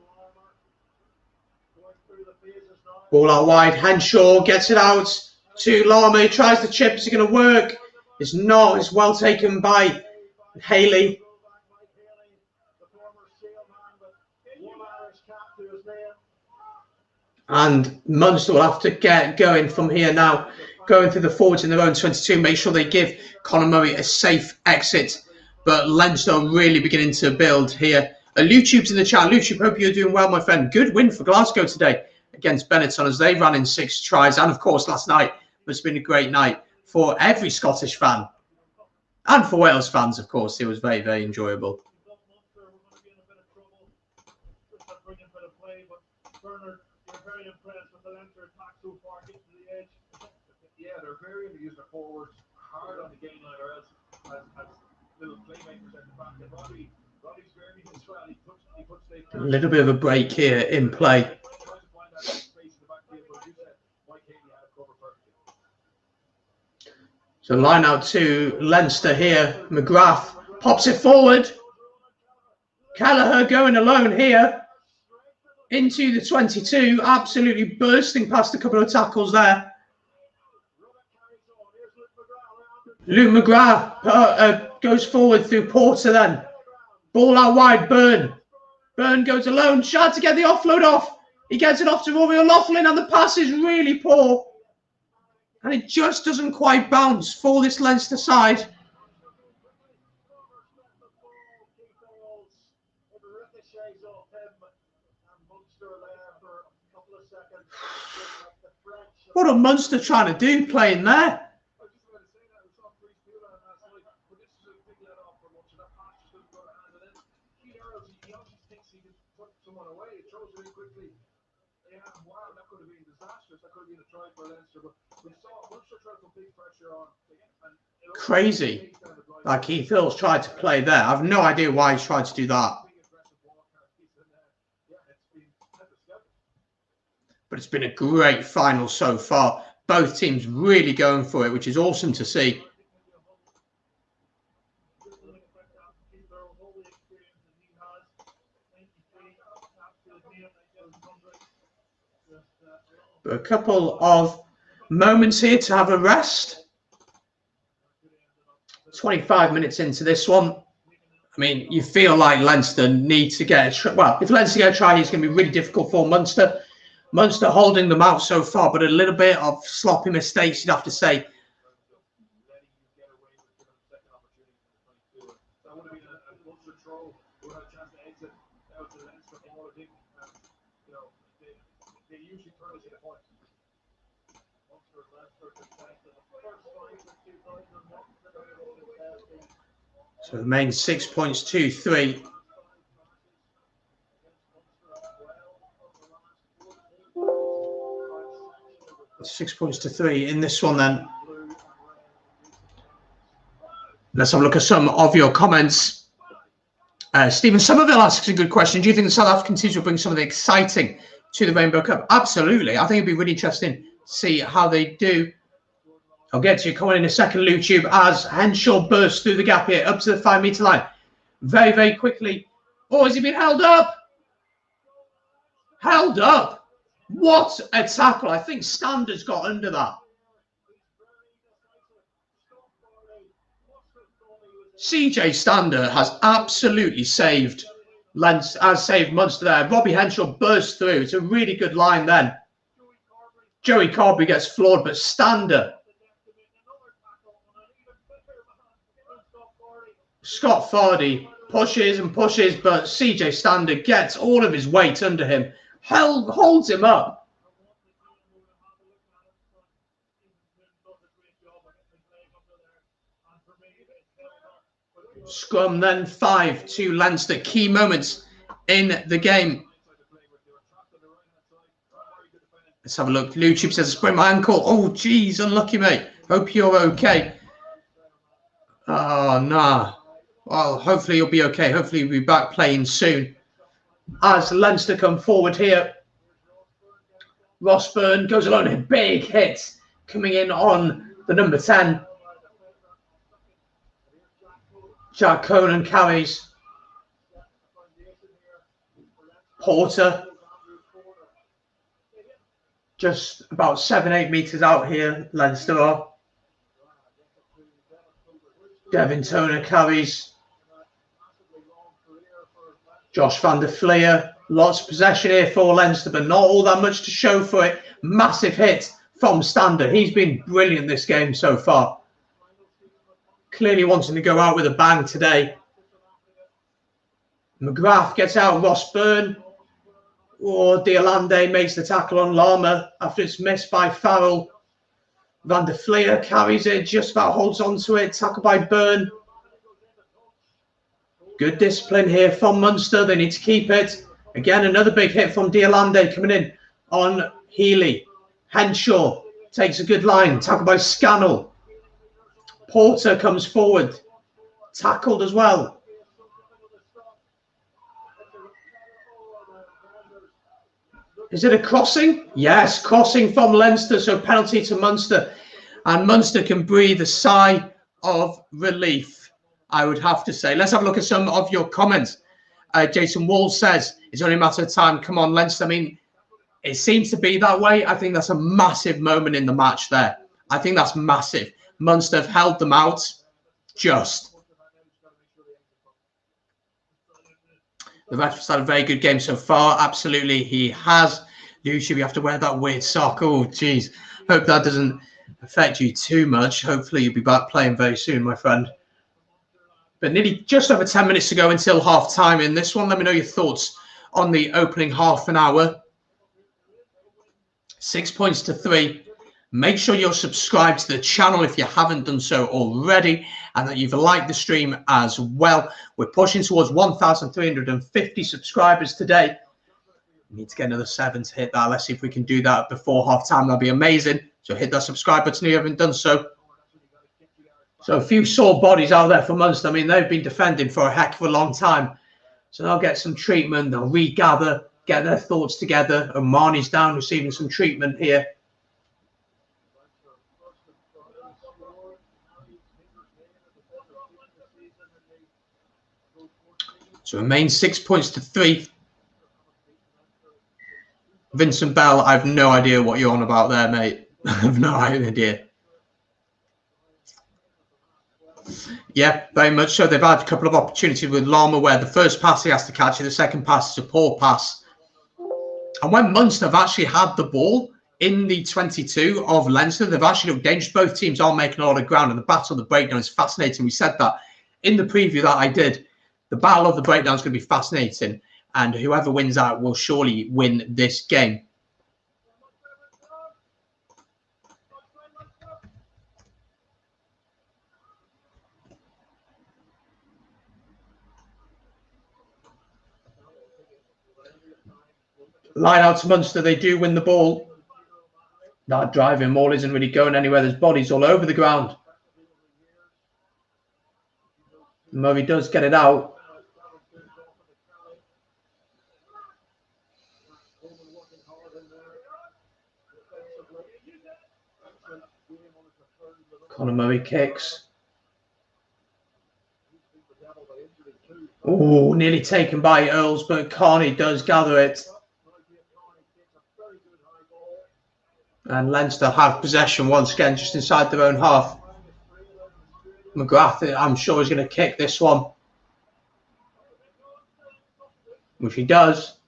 Ball out wide. Henshaw gets it out to Lama. He tries the chip. Is it going to work? It's not. It's well taken by Haley. And Munster will have to get going from here now. Going through the forwards in their own 22. Make sure they give Conor Murray a safe exit. But Leinster are really beginning to build here. Lutube's in the chat. Lutube, hope you're doing well, my friend. Good win for Glasgow today against Benetton as they ran in 6 tries. And, of course, last night has been a great night for every Scottish fan. And for Wales fans, of course. It was very, very enjoyable. Yeah, they're very into using the forwards hard on the game line, or else as little playmakers at the back. And Robbie's very as well. He puts a little bit of a break here in play. So line out to Leinster here. McGrath pops it forward. Kelleher going alone here into the 22. Absolutely bursting past a couple of tackles there. Luke McGrath goes forward through Porter then. Ball out wide, Byrne. Byrne goes alone. Tries to get the offload off. He gets it off to Rory O'Loughlin, and the pass is really poor. And it just doesn't quite bounce for this Leinster side. What are Munster trying to do playing there? Crazy. Like Keith Hills tried to play there. I have no idea why he's tried to do that. But it's been a great final so far. Both teams really going for it, which is awesome to see. But a couple of moments here to have a rest. 25 minutes into this one. I mean, you feel like Leinster need to get a well, if Leinster get a try, it's going to be really difficult for Munster. Munster holding them out so far, but a little bit of sloppy mistakes, you'd have to say. So the main 6 points to 3. Six points to 3 in this one then. Let's have a look at some of your comments. Stephen Somerville asks a good question. Do you think the South African teams will bring something exciting to the Rainbow Cup? Absolutely. I think it'd be really interesting to see how they do. I'll get to you coming in a second, YouTube, as Henshaw bursts through the gap here up to the 5 metre line. Very, very quickly. Oh, has he been held up? Held up. What a tackle. I think Standard's got under that. CJ Stander has absolutely saved Leinster, has saved Munster there. Robbie Henshaw bursts through. It's a really good line then. Joey Carberry gets floored, but Stander. Scott Fardy pushes and pushes, but CJ Stander gets all of his weight under him. Holds him up. Scrum then 5 to Leinster. Key moments in the game. Let's have a look. Luchip says, I sprained my ankle. Oh, geez, unlucky, mate. Hope you're okay. Oh, nah. Well, hopefully you'll be okay. Hopefully you'll be back playing soon. As Leinster come forward here, Rossburn goes alone. A big hit coming in on the number 10. Jack Conan carries. Porter. Just about 7-8 metres out here, Leinster are. Devin Toner carries. Josh van der Fleer. Lots of possession here for Leinster, but not all that much to show for it. Massive hit from Stander. He's been brilliant this game so far. Clearly wanting to go out with a bang today. McGrath gets out. Ross Byrne. Or Diolande makes the tackle on Lama after it's missed by Farrell. Van der Fleer carries it, just about holds on to it. Tackle by Byrne. Good discipline here from Munster. They need to keep it. Again, another big hit from Diolande coming in on Healy. Henshaw takes a good line. Tackle by Scannell. Porter comes forward. Tackled as well. Is it a crossing? Yes, crossing from Leinster, so penalty to Munster. And Munster can breathe a sigh of relief, I would have to say. Let's have a look at some of your comments. Jason Wall says, it's only a matter of time. Come on, Leinster. I mean, it seems to be that way. I think that's a massive moment in the match there. I think that's massive. Munster have held them out just. The ref has had a very good game so far. Absolutely, he has. Usually, we have to wear that weird sock. Oh, geez. Hope that doesn't affect you too much. Hopefully, you'll be back playing very soon, my friend. But nearly just over 10 minutes to go until half time in this one. Let me know your thoughts on the opening half an hour. 6 points to 3. Make sure you're subscribed to the channel if you haven't done so already, and that you've liked the stream as well. We're pushing towards 1,350 subscribers today. We need to get another 7 to hit that. Let's see if we can do that before half time. That'll be amazing. So hit that subscribe button if you haven't done so. So a few sore bodies out there for Munster. I mean, they've been defending for a heck of a long time. So they'll get some treatment. They'll regather, get their thoughts together. Omani's down receiving some treatment here. So remain 6 points to 3. Vincent Bell, I have no idea what you're on about there, mate. I have no idea. Yeah, very much so. They've had a couple of opportunities with Lama where the first pass he has to catch it, the second pass is a poor pass. And when Munster have actually had the ball in the 22 of Leinster, they've actually looked dangerous. Both teams are making a lot of ground, and the battle of the breakdown is fascinating. We said that in the preview that I did. The battle of the breakdown is going to be fascinating, and whoever wins out will surely win this game. Line out to Munster. They do win the ball. That driving ball isn't really going anywhere. There's bodies all over the ground. Murray does get it out. Conor Murray kicks. Oh, nearly taken by Earls, but Carney does gather it. And Leinster have possession once again, just inside their own half. McGrath, I'm sure, is going to kick this one. Which he does.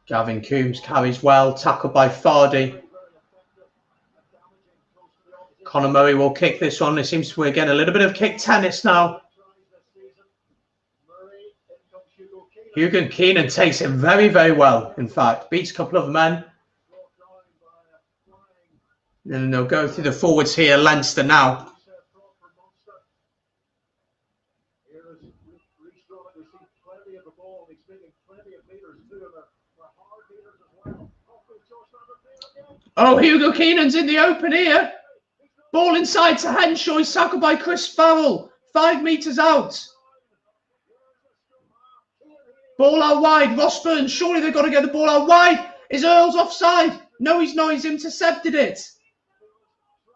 Gavin Coombs carries well, tackled by Fardy. Conor Murray will kick this one. It seems we're getting a little bit of kick tennis now. Hugo Keenan takes it very, very well, in fact. Beats a couple of men. And they'll go through the forwards here, Leinster now. Oh, Hugo Keenan's in the open here. Ball inside to Henshaw. He's tackled by Chris Farrell. 5 metres out. Ball out wide. Ross Burns. Surely they've got to get the ball out wide. Is Earls offside? No, he's not. He's intercepted it.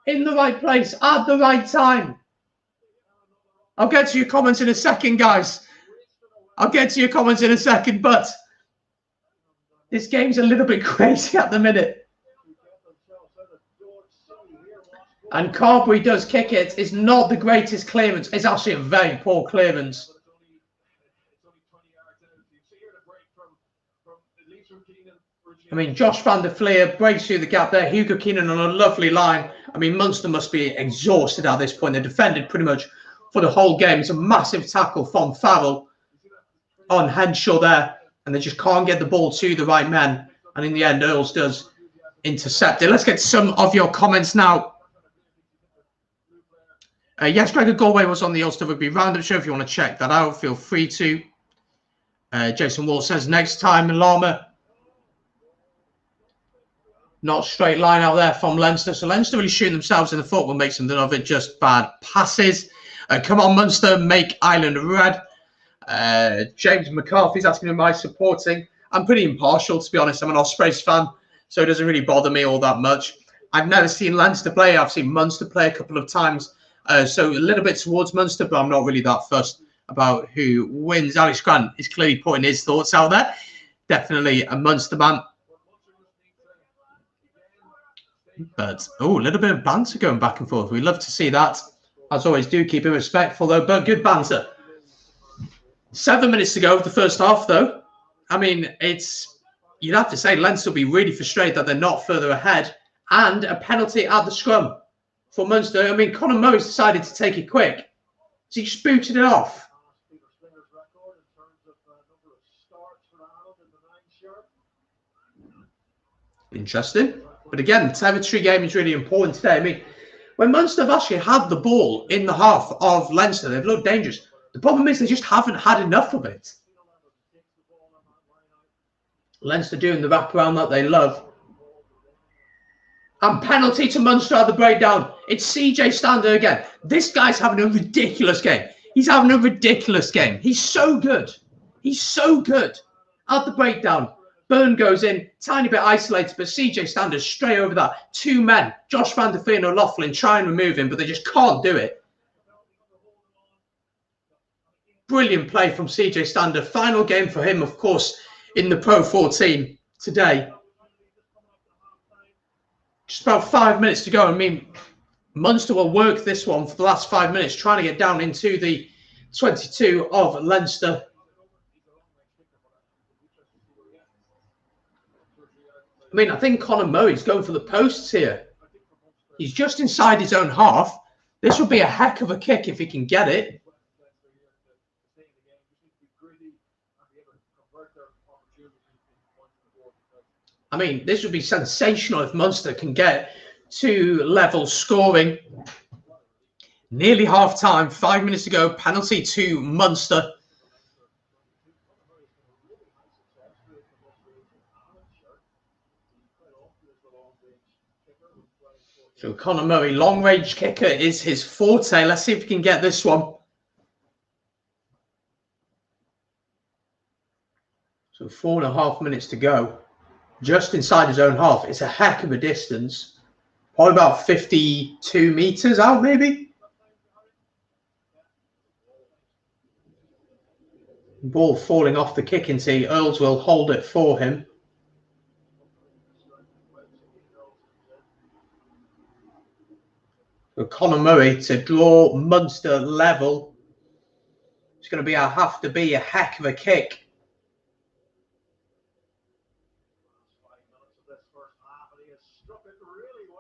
In the right place. At the right time. I'll get to your comments in a second, guys. I'll get to your comments in a second, but this game's a little bit crazy at the minute. And Carberry does kick it. It's not the greatest clearance. It's actually a very poor clearance. I mean, Josh van der Fleer breaks through the gap there. Hugo Keenan on a lovely line. I mean, Munster must be exhausted at this point. They defended pretty much for the whole game. It's a massive tackle from Farrell on Henshaw there. And they just can't get the ball to the right men. And in the end, Earls does intercept it. Let's get some of your comments now. Yes, Gregor Galway was on the Ulster Rugby Roundup show. If you want to check that out, feel free to. Jason Wall says, next time, Lama. Not straight line out there from Leinster. So Leinster really shooting themselves in the foot. Will make something of it. Just bad passes. Come on, Munster, make Ireland red. James McCarthy's asking, am I supporting? I'm pretty impartial, to be honest. I'm an Ospreys fan, so it doesn't really bother me all that much. I've never seen Leinster play. I've seen Munster play a couple of times. So a little bit towards Munster, but I'm not really that fussed about who wins. Alex Grant is clearly putting his thoughts out there. Definitely a Munster man. But, oh, a little bit of banter going back and forth. We love to see that. As always, do keep it respectful, though, but good banter. 7 minutes to go of the first half, though. I mean, you'd have to say Leinster will be really frustrated that they're not further ahead. And a penalty at the scrum for Munster. I mean, Conor Murray's decided to take it quick. So he just booted it off. Interesting. But again, the territory game is really important today. I mean, when Munster have actually had the ball in the half of Leinster, they've looked dangerous. The problem is they just haven't had enough of it. Leinster doing the wraparound that they love. And penalty to Munster at the breakdown. It's CJ Stander again. This guy's having a ridiculous game. He's having a ridiculous game. He's so good. He's so good at the breakdown. Byrne goes in, tiny bit isolated, but CJ Stander straight over that. 2 men, Josh van der Fleer and O'Loughlin, try and remove him, but they just can't do it. Brilliant play from CJ Stander. Final game for him, of course, in the PRO14 today. Just about 5 minutes to go. I mean, Munster will work this one for the last 5 minutes, trying to get down into the 22 of Leinster. I mean, I think Conor Murray's going for the posts here. He's just inside his own half. This would be a heck of a kick if he can get it. I mean, this would be sensational if Munster can get to level scoring. Nearly half-time, 5 minutes to go, penalty to Munster. So Conor Murray, long-range kicker is his forte. Let's see if he can get this one. So 4.5 minutes to go. Just inside his own half. It's a heck of a distance. Probably about 52 meters out, maybe. Ball falling off the kicking tee. Earls will hold it for him. So Conor Murray to draw Munster level. It's going to have to be a heck of a kick.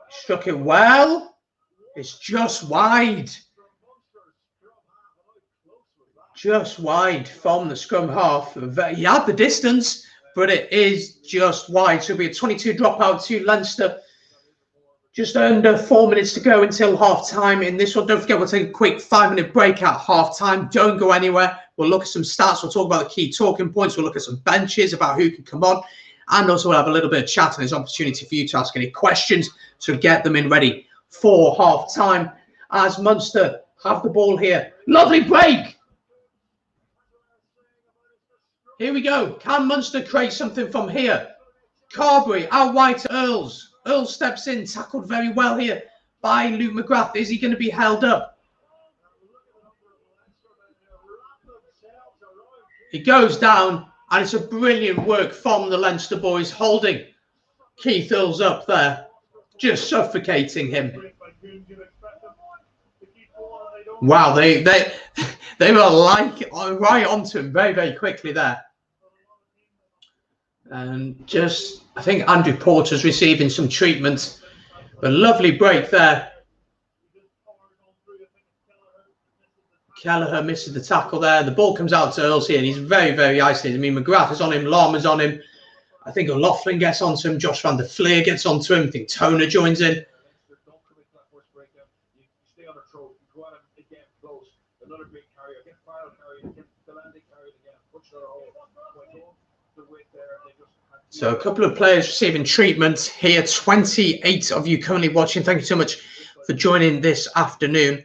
Struck it well. It's just wide. Just wide from the scrum half. He had the distance, but it is just wide. So it'll be a 22 dropout to Leinster. Just under 4 minutes to go until half-time in this one. Don't forget, we'll take a quick 5-minute break at half-time. Don't go anywhere. We'll look at some stats. We'll talk about the key talking points. We'll look at some benches about who can come on. And also we'll have a little bit of chat, and there's an opportunity for you to ask any questions. So get them in ready for half-time as Munster have the ball here. Lovely break. Here we go. Can Munster create something from here? Carberry out wide to Earls. Earls steps in, tackled very well here by Luke McGrath. Is he going to be held up? He goes down, and it's a brilliant work from the Leinster boys, holding Keith Earls up there, just suffocating him. Wow, they were like right onto him very, very quickly there. And just, I think Andrew Porter's receiving some treatment. A lovely break there. Kelleher misses the tackle there. The ball comes out to Earls here, and he's very, very isolated. I mean, McGrath is on him, Lama's on him. I think O'Loughlin gets onto him. Josh van der Fleer gets onto him. I think Toner joins in. So a couple of players receiving treatment here. 28 of you currently watching. Thank you so much for joining this afternoon.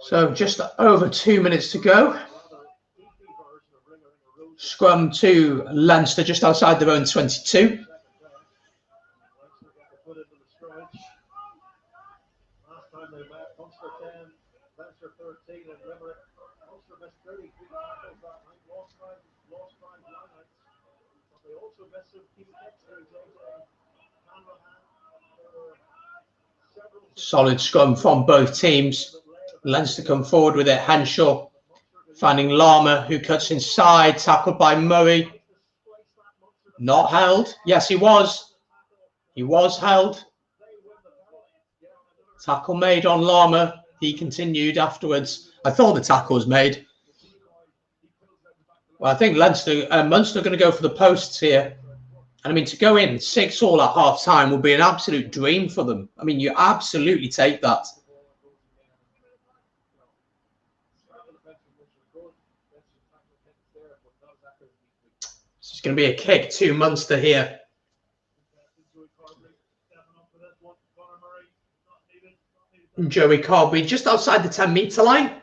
So just over 2 minutes to go. Scrum to Leinster just outside their own 22. Solid scrum from both teams. Leinster come forward with it. Henshaw finding Lama, who cuts inside, tackled by Murray. Not held. Yes, he was. He was held. Tackle made on Lama. He continued afterwards. I thought the tackle was made. Well, I think Munster are going to go for the posts here. And I mean, to go in 6-6 at half-time will be an absolute dream for them. I mean, you absolutely take that. It's going to be a kick to Munster here. And Joey Carberry just outside the 10-metre line.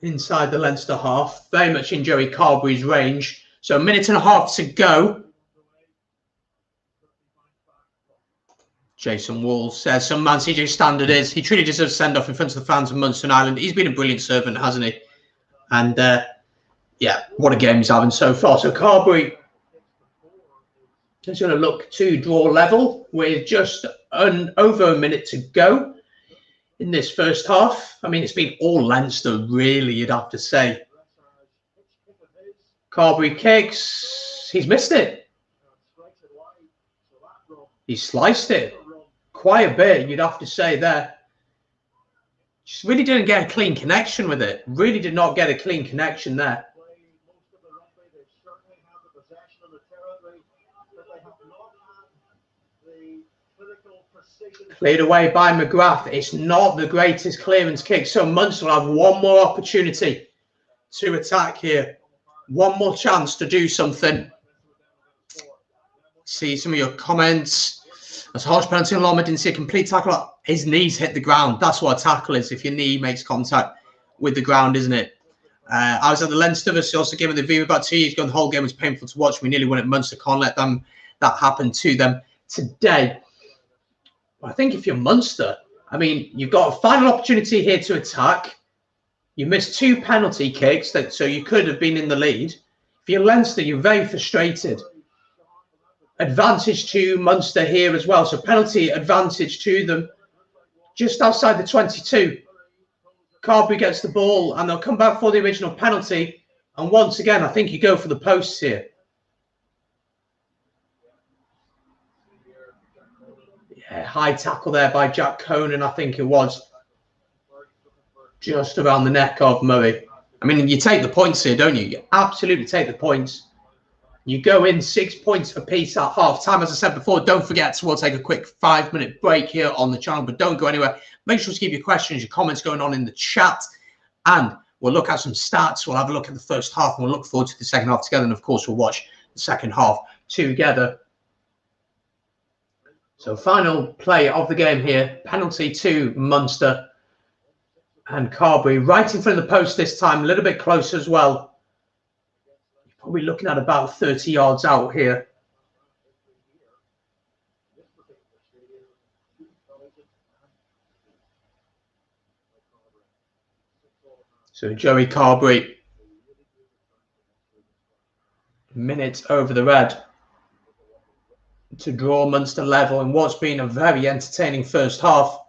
Inside the Leinster half. Very much in Joey Carberry's range. So 1.5 minutes to go. Jason Wall says some man CJ Standard is. He truly deserves a send-off in front of the fans of Munster and Ireland. He's been a brilliant servant, hasn't he? And yeah, what a game he's having so far. So Carberry He's going to look to draw level with just over a minute to go in this first half. I mean, it's been all Leinster, really, you'd have to say. Carberry kicks. He's missed it. He sliced it quite a bit, you'd have to say there. Just really didn't get a clean connection with it. Really did not get a clean connection there. Cleared away by McGrath. It's not the greatest clearance kick. So Munster will have one more opportunity to attack here. One more chance to do something. See some of your comments. That's a harsh penalty on Loma. Didn't see a complete tackle. His knees hit the ground. That's what a tackle is. If your knee makes contact with the ground, isn't it? I was at the Leinster versus also gave the view about 2 years ago. The whole game was painful to watch. We nearly won at Munster. Can't let that happen to them today. I think if you're Munster, I mean, you've got a final opportunity here to attack. You missed 2 penalty kicks, so you could have been in the lead. If you're Leinster, you're very frustrated. Advantage to Munster here as well. So penalty advantage to them. Just outside the 22. Carberry gets the ball and they'll come back for the original penalty. And once again, I think you go for the posts here. Yeah, high tackle there by Jack Conan, I think it was. Just around the neck of Murray. I mean, you take the points here, don't you? You absolutely take the points. You go in 6 points apiece at half time. As I said before, don't forget we'll take a quick 5-minute break here on the channel, but don't go anywhere. Make sure to keep your questions, your comments going on in the chat, and we'll look at some stats. We'll have a look at the first half, and we'll look forward to the second half together. And of course, we'll watch the second half together. So final play of the game here. Penalty to Munster. And Carberry right in front of the post this time. A little bit closer as well. You're probably looking at about 30 yards out here. So Joey Carberry. Minute over the red. To draw Munster level in what's been a very entertaining first half.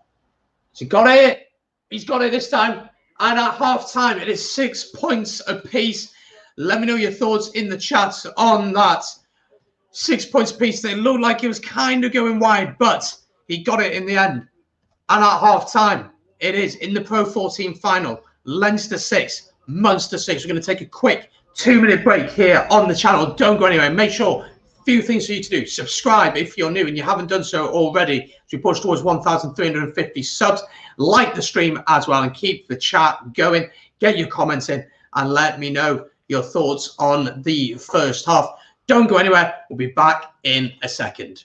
So he got it. He's got it this time. And at half time, it is 6 points apiece. Let me know your thoughts in the chat on that. 6 points apiece. They looked like it was kind of going wide, but he got it in the end. And at half time, it is in the PRO14 final. Leinster 6, Munster 6. We're going to take a quick 2-minute break here on the channel. Don't go anywhere. Make sure. Few things for you to do. Subscribe if you're new and you haven't done so already as we push towards 1,350 subs. Like the stream as well and keep the chat going. Get your comments in and let me know your thoughts on the first half. Don't go anywhere. We'll be back in a second.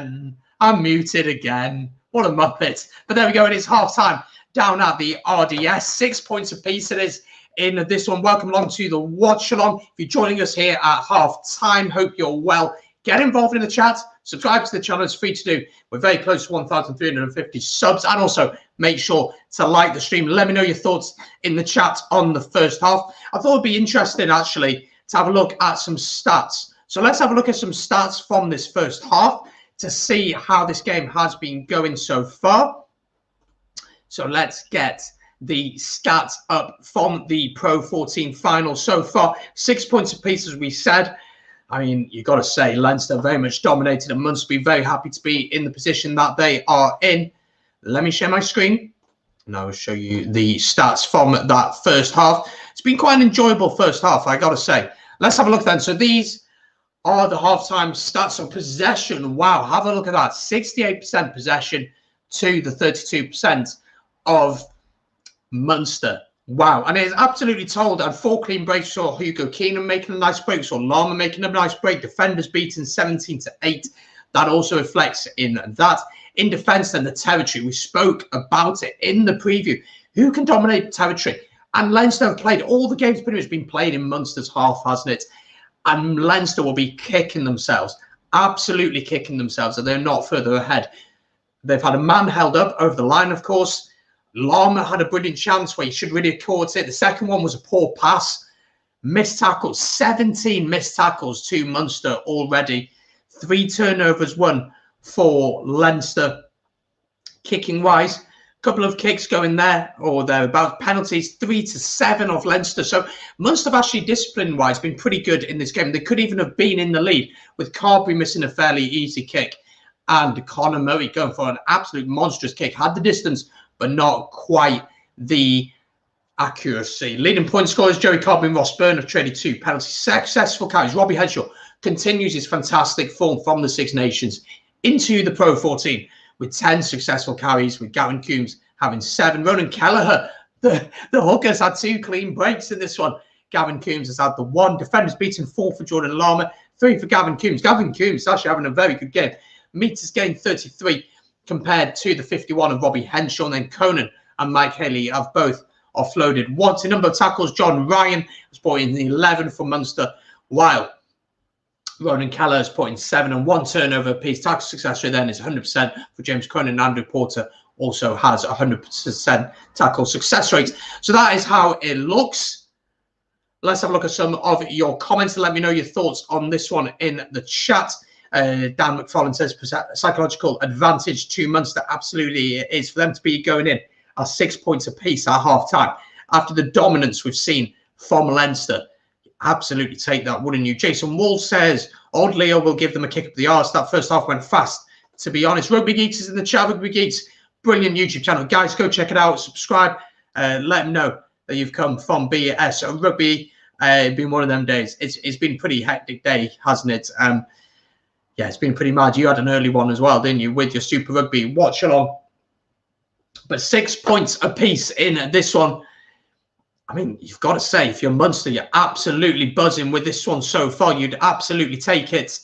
again. I'm muted again. What a muppet. But there we go. It is half-time down at the RDS. 6 points apiece it is in this one. Welcome along to the watch-along. If you're joining us here at half-time, hope you're well. Get involved in the chat. Subscribe to the channel. It's free to do. We're very close to 1,350 subs. And also make sure to like the stream. Let me know your thoughts in the chat on the first half. I thought it'd be interesting, actually, to have a look at some stats. So let's have a look at some stats from this first half to see how this game has been going so far. So let's get the stats up from the Pro 14 final so far. 6 points apiece, as we said. I mean, you've got to say, Leinster very much dominated and Munster be very happy to be in the position that they are in. Let me share my screen and I will show you the stats from that first half. It's been quite an enjoyable first half, I got to say. Let's have a look then. So these are the halftime stats of possession. Wow, have a look at that. 68% possession to the 32% of Munster. Wow, and it is absolutely told. And 4 clean breaks. Saw Hugo Keenan making a nice break. Saw Lama making a nice break. Defenders beaten 17-8. That also reflects in that. In defence, then the territory. We spoke about it in the preview. Who can dominate territory? And Leinster have played. All the games pretty much been played in Munster's half, hasn't it? And Leinster will be kicking themselves. Absolutely kicking themselves. And they're not further ahead. They've had a man held up over the line, of course. Lama had a brilliant chance where he should really have caught it. The second one was a poor pass. Missed tackles. 17 missed tackles to Munster already. 3 turnovers won for Leinster. Kicking-wise, a couple of kicks going there or thereabouts. Penalties, 3-7 of Leinster. So Munster have actually, discipline-wise, been pretty good in this game. They could even have been in the lead with Carberry missing a fairly easy kick. And Conor Murray going for an absolute monstrous kick. Had the distance, but not quite the accuracy. Leading point scorers, Joey Carberry and Ross Byrne have traded 2 penalty successful carries. Robbie Henshaw continues his fantastic form from the Six Nations into the Pro 14 with 10 successful carries, with Gavin Coombs having 7. Ronan Kelleher, the hookers, had 2 clean breaks in this one. Gavin Coombs has had the 1. Defenders beaten 4 for Jordan Lama, 3 for Gavin Coombs. Gavin Coombs is actually having a very good game. Meters gained 33 compared to the 51 of Robbie Henshaw. And then Conan and Mike Haley have both offloaded once. In number of tackles, John Ryan has brought in the 11 for Munster, while Ronan Keller has put in 7 and 1 turnover apiece. Tackle success rate then is 100% for James Conan. And Andrew Porter also has 100% tackle success rate. So that is how it looks. Let's have a look at some of your comments and let me know your thoughts on this one in the chat. Dan McFarlane says psychological advantage to Munster. Absolutely it is for them to be going in at 6 points apiece at half-time. After the dominance we've seen from Leinster, absolutely take that, wouldn't you? Jason Wall says, old Leo will give them a kick up the arse. That first half went fast, to be honest. Rugby Geeks is in the chat. Rugby Geeks, brilliant YouTube channel. Guys, go check it out. Subscribe. Let them know that you've come from BS Rugby. Been one of them days. It's been a pretty hectic day, hasn't it? Yeah, it's been pretty mad. You had an early one as well, didn't you, with your Super Rugby watch along? But 6 points apiece in this one. I mean, you've got to say, if you're Munster, you're absolutely buzzing with this one so far. You'd absolutely take it.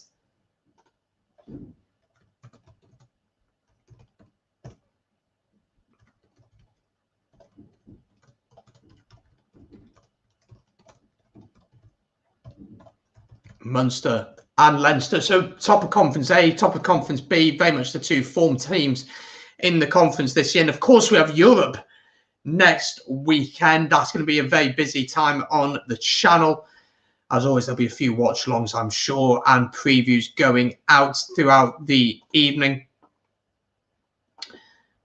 Munster and Leinster. So top of Conference A, top of Conference B, very much the 2 form teams in the conference this year. And of course, we have Europe next weekend. That's going to be a very busy time on the channel. As always, there'll be a few watch-alongs, I'm sure, and previews going out throughout the evening.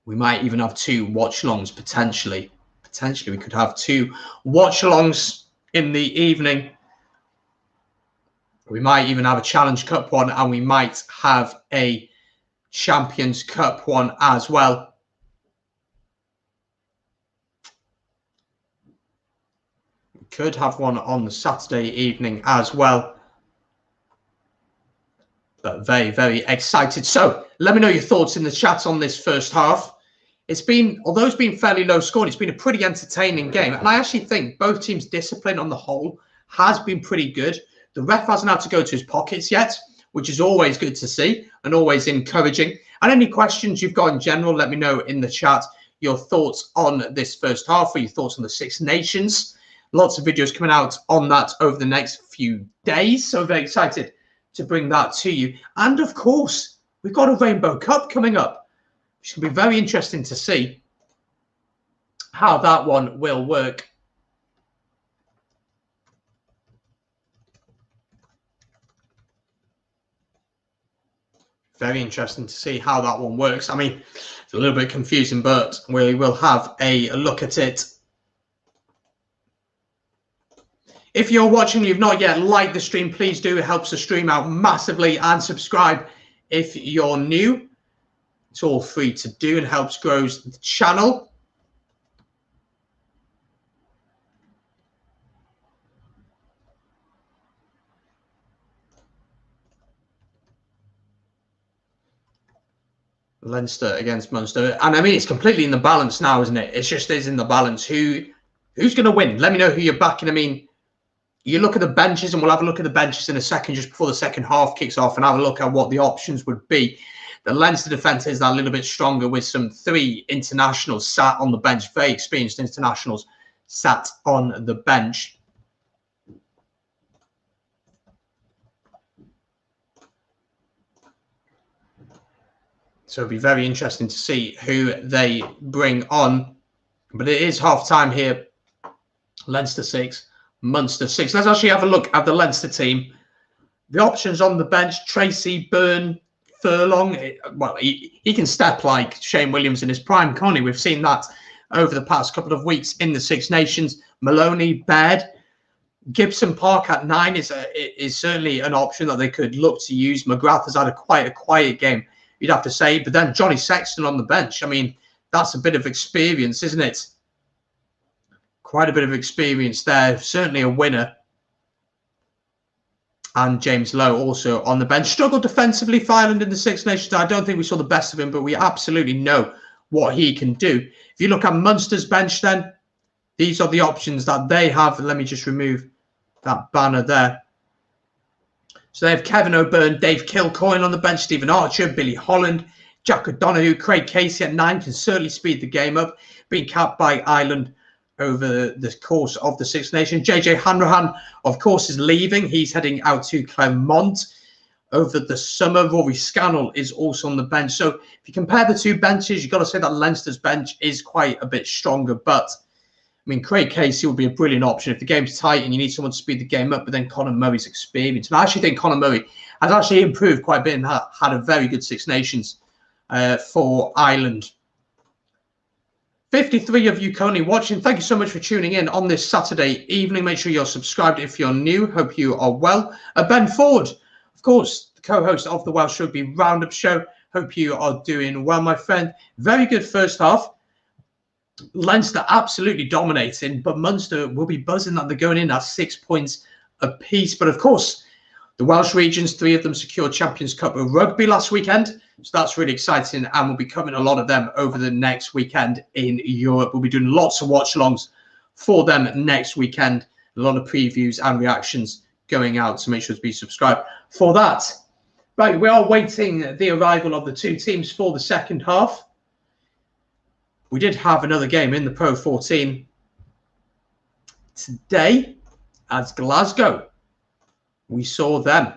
We might even have 2 watch-alongs, potentially. Potentially, we could have 2 watch-alongs in the evening. We might even have a Challenge Cup one, and we might have a Champions Cup one as well. We could have one on the Saturday evening as well. But very, very excited. So let me know your thoughts in the chat on this first half. It's been, although it's been fairly low scored, it's been a pretty entertaining game. And I actually think both teams' discipline on the whole has been pretty good. The ref hasn't had to go to his pockets yet which is always good to see and always encouraging. And any questions you've got in general, let me know in the chat your thoughts on this first half or your thoughts on the Six Nations. Lots of videos coming out on that over the next few days. So very excited to bring that to you. And of course, we've got a Rainbow Cup coming up, which will be very interesting to see how that one will work. Very interesting to see how that one works. I mean, it's a little bit confusing, but we will have a look at it. If you're watching and you've not yet liked the stream, please do. It helps the stream out massively. And subscribe if you're new. It's all free to do and helps grow the channel. Leinster against Munster. And I mean, it's completely in the balance now, isn't it? It just is in the balance. Who's going to win? Let me know who you're backing. I mean, you look at the benches, and we'll have a look at the benches in a second, just before the second half kicks off, and have a look at what the options would be. The Leinster defence is a little bit stronger with some 3 internationals sat on the bench, very experienced internationals sat on the bench. So it'll be very interesting to see who they bring on. But it is half-time here. Leinster 6, Munster 6. Let's actually have a look at the Leinster team. The options on the bench: Tracy, Byrne, Furlong. Well, he can step like Shane Williams in his prime, can't he? We've seen that over the past couple of weeks in the Six Nations. Maloney, Baird. Gibson Park at 9 is certainly an option that they could look to use. McGrath has had quite a quiet game, you'd have to say. But then Johnny Sexton on the bench. I mean, that's a bit of experience, isn't it? Quite a bit of experience there. Certainly a winner. And James Lowe also on the bench. Struggled defensively for Ireland in the Six Nations. I don't think we saw the best of him, but we absolutely know what he can do. If you look at Munster's bench then, these are the options that they have. Let me just remove that banner there. So they have Kevin O'Byrne, Dave Kilcoyne on the bench, Stephen Archer, Billy Holland, Jack O'Donoghue, Craig Casey at 9 can certainly speed the game up, being capped by Ireland over the course of the Six Nations. JJ Hanrahan, of course, is leaving. He's heading out to Clermont over the summer. Rory Scannell is also on the bench. So if you compare the two benches, you've got to say that Leinster's bench is quite a bit stronger. But, I mean, Craig Casey would be a brilliant option if the game's tight and you need someone to speed the game up. But then Conor Murray's experience. And I actually think Conor Murray has actually improved quite a bit and had a very good Six Nations for Ireland. 53 of you currently watching. Thank you so much for tuning in on this Saturday evening. Make sure you're subscribed if you're new. Hope you are well. Ben Ford, of course, the co-host of the Welsh Rugby Roundup Show. Hope you are doing well, my friend. Very good first half. Leinster absolutely dominating, but Munster will be buzzing that they're going in at 6 points apiece. But of course, the Welsh regions, 3 of them secured Champions Cup of Rugby last weekend. So that's really exciting, and we'll be covering a lot of them over the next weekend in Europe. We'll be doing lots of watch-alongs for them next weekend. A lot of previews and reactions going out, so make sure to be subscribed for that. Right, we are waiting the arrival of the 2 teams for the second half. We did have another game in the PRO14 today as Glasgow. We saw them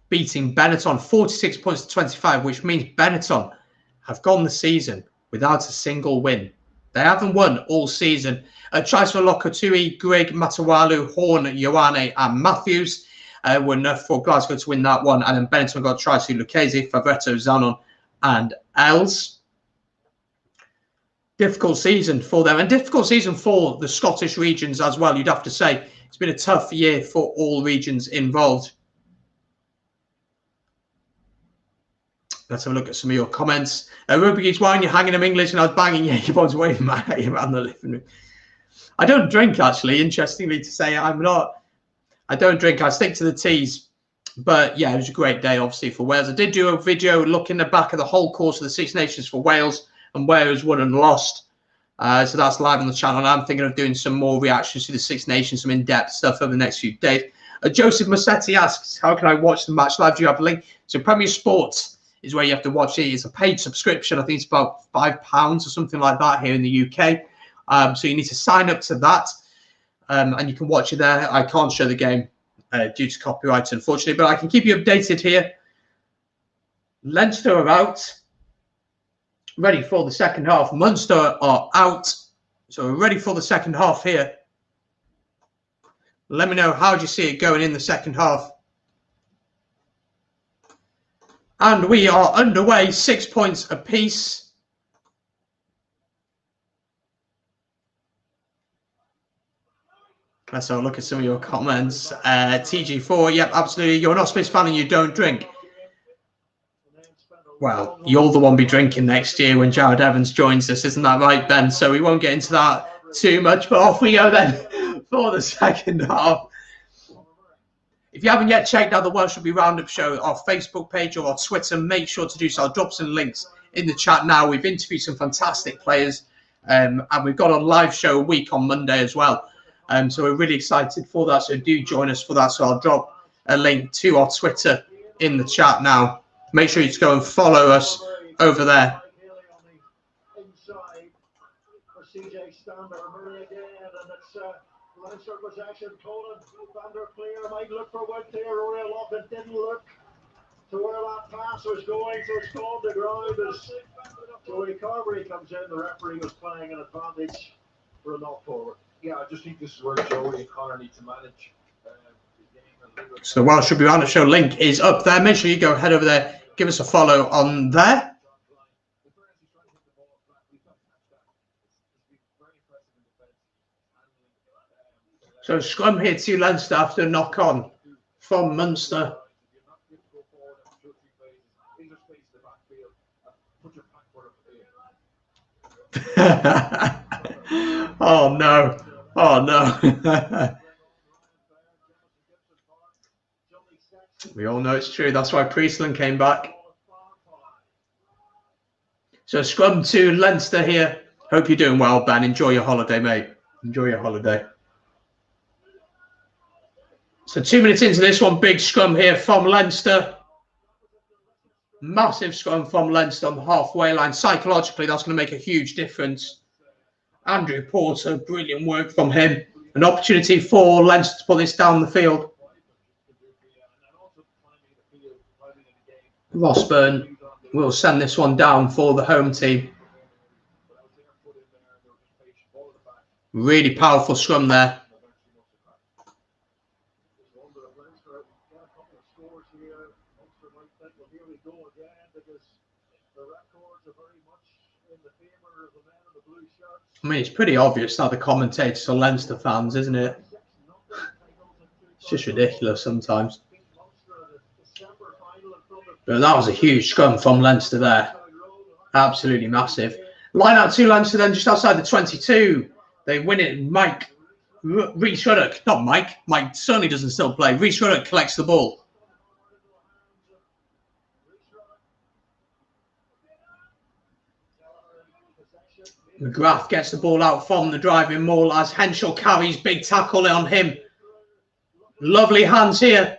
beating Benetton 46 points to 25, which means Benetton have gone the season without a single win. They haven't won all season. Tries for Lokotui, Grigg, Matawalu, Horn, Ioane and Matthews were enough for Glasgow to win that one. And then Benetton got tries to Lucchese, Favretto, Zanon and Els. Difficult season for them, and difficult season for the Scottish regions as well, you'd have to say. It's been a tough year for all regions involved. Let's have a look at some of your comments. Rugby Geeks, why are you hanging them English? And I was banging your earbuds away from my around the living room. I don't drink, actually, interestingly to say. I don't drink. I stick to the teas. But, yeah, it was a great day, obviously, for Wales. I did do a video looking back at the whole course of the Six Nations for Wales, and Wales won and lost. So that's live on the channel. And I'm thinking of doing some more reactions to the Six Nations, some in-depth stuff over the next few days. Joseph Massetti asks, how can I watch the match live? Do you have a link? So Premier Sports is where you have to watch it. It's a paid subscription. I think it's about £5 or something like that here in the UK. So you need to sign up to that, and you can watch it there. I can't show the game due to copyright, unfortunately, but I can keep you updated here. Leinster are out, ready for the second half. Munster are out, so we're ready for the second half here. Let me know, how do you see it going in the second half? And we are underway, 6 points apiece. Let's have a look at some of your comments. TG4, yep, absolutely. You're an Ospreys fan and you don't drink. Well, you'll the one be drinking next year when Jared Evans joins us, isn't that right, Ben? So we won't get into that too much, but off we go then for the second half. If you haven't yet checked out the Welsh Rugby Roundup show, our Facebook page or our Twitter, make sure to do so. I'll drop some links in the chat now. We've interviewed some fantastic players, and we've got a live show a week on Monday as well. So we're really excited for that. So do join us for that. So I'll drop a link to our Twitter in the chat now. Make sure you go and follow us over there. Leinster possession, Colin van der Cleer might look for Wood there. Rory Loughlin didn't look to where that pass was going, so it's gone to ground as Joey Carberry comes in. The referee was playing an advantage for a knock forward. Yeah, I just think this is where Joey and Connor need to manage the game. So the Welsh Rugby Roundup show link is up there. Make sure you go head over there, give us a follow on there. So scrum here to Leinster after a knock-on from Munster. Oh no. Oh no. We all know it's true. That's why Priestland came back. So scrum to Leinster here. Hope you're doing well, Ben. Enjoy your holiday, mate. Enjoy your holiday. So 2 minutes into this one, big scrum here from Leinster. Massive scrum from Leinster on the halfway line. Psychologically, that's going to make a huge difference. Andrew Porter, brilliant work from him. An opportunity for Leinster to put this down the field. Rossburn will send this one down for the home team. Really powerful scrum there. I mean, it's pretty obvious that the commentators are Leinster fans, isn't it? It's just ridiculous sometimes. But that was a huge scrum from Leinster there. Absolutely massive. Line out to Leinster then just outside the 22. They win it. Rhys Ruddock, not Mike. Mike certainly doesn't still play. Rhys Ruddock collects the ball. McGrath gets the ball out from the driving maul as Henshaw carries big tackle on him. Lovely hands here.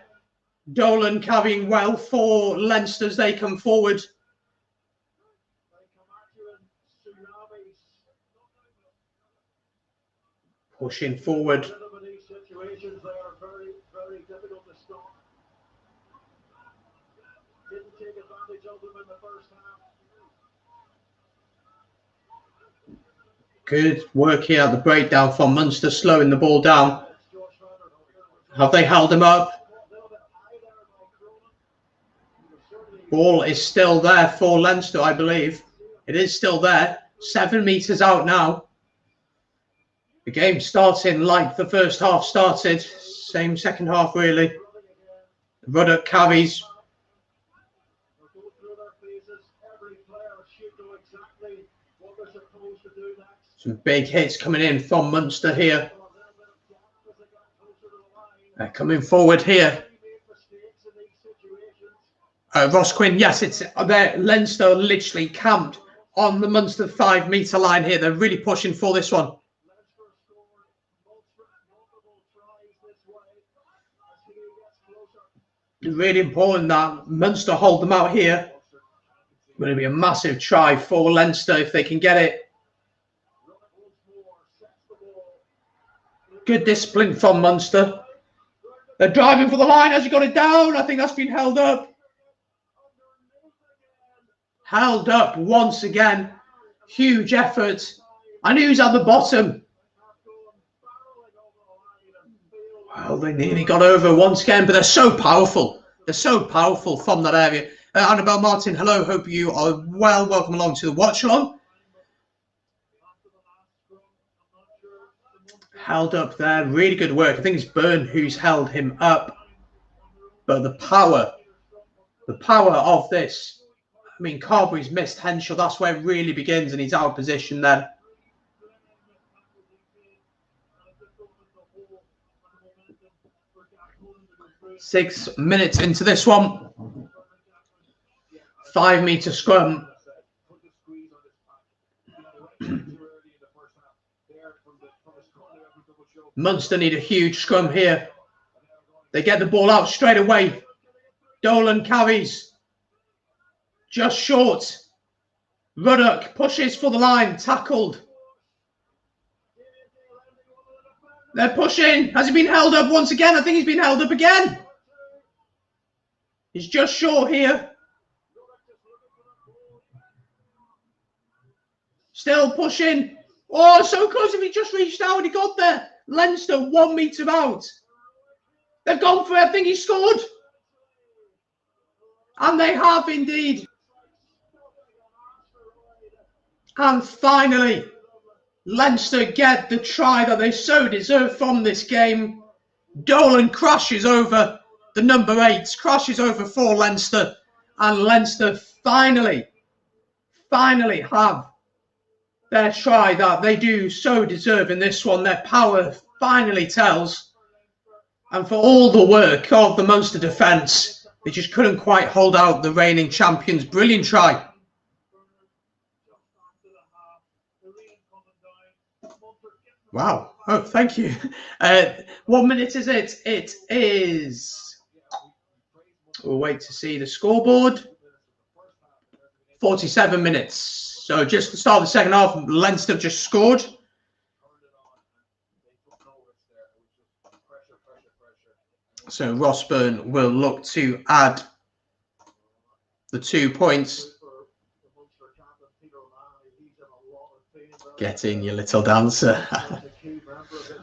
Dolan carrying well for Leinster as they come forward. Pushing forward. Good work here at the breakdown from Munster, slowing the ball down. Have they held him up? Ball is still there for Leinster, I believe. It is still there. 7 meters out now. The game starting like the first half started. Same second half, really. Ruddock carries. Some big hits coming in from Munster here. They're coming forward here. Ross Quinn, yes, it's there. Leinster literally camped on the Munster 5 meter line here. They're really pushing for this one. Really important that Munster hold them out here. Going to be a massive try for Leinster if they can get it. Good discipline from Munster. They're driving for the line as he got it down. I think that's been held up. Held up once again. Huge effort. And who's at the bottom? Well, they nearly got over once again, but they're so powerful. They're so powerful from that area. Annabelle Martin, hello. Hope you are well. Welcome along to the watch along. Held up there. Really good work. I think it's Byrne who's held him up. But the power of this. I mean, Carberry's missed Henshaw. That's where it really begins, and he's out of position then. Six minutes into this one. 5 metre scrum. Munster need a huge scrum here. They get the ball out straight away. Dolan carries. Just short. Ruddock pushes for the line. Tackled. They're pushing. Has he been held up once again? I think he's been held up again. He's just short here. Still pushing. Oh, so close. If he just reached out and he got there. Leinster 1 metre out. They've gone for it. I think he scored. And they have indeed. And finally, Leinster get the try that they so deserve from this game. Dolan crashes over the number 8, crashes over for Leinster. And Leinster finally have their try that they do so deserve in this one. Their power finally tells. And for all the work of the Munster defence, they just couldn't quite hold out the reigning champions. Brilliant try. Wow. Oh, thank you. 1 minute is it? It is. We'll wait to see the scoreboard. 47 minutes. So just to start the second half, Leinster just scored. So Ross Byrne will look to add the 2 points. Get in, you little dancer.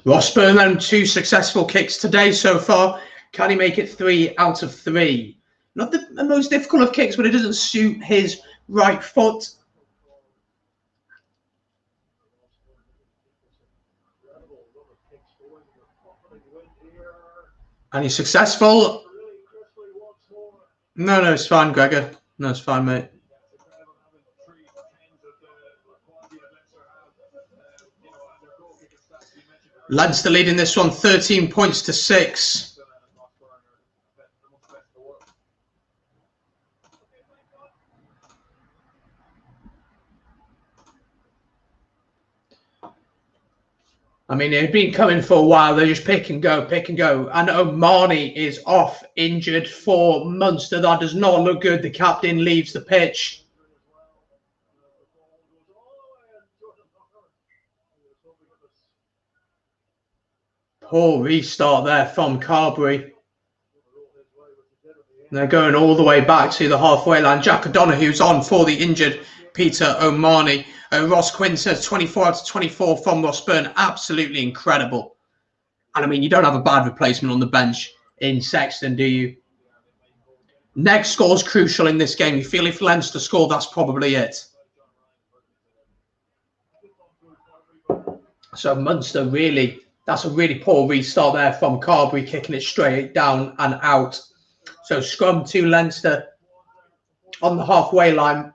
Ross Byrne then 2 successful kicks today so far. Can he make it 3 out of 3? Not the most difficult of kicks, but it doesn't suit his right foot. And he's successful. No, it's fine, Gregor. No, it's fine, mate. Leinster leading this one 13 points to 6. I mean, they've been coming for a while. They just pick and go, pick and go. And O'Mahony is off, injured for Munster. That does not look good. The captain leaves the pitch. Poor restart there from Carberry. They're going all the way back to the halfway line. Jack O'Donoghue's on for the injured Peter O'Mahony. Ross Quinn says 24 out of 24 from Ross Byrne. Absolutely incredible. And I mean, you don't have a bad replacement on the bench in Sexton, do you? Next score's crucial in this game. You feel if Leinster score, that's probably it. So Munster really, that's a really poor restart there from Carberry, kicking it straight down and out. So scrum to Leinster on the halfway line.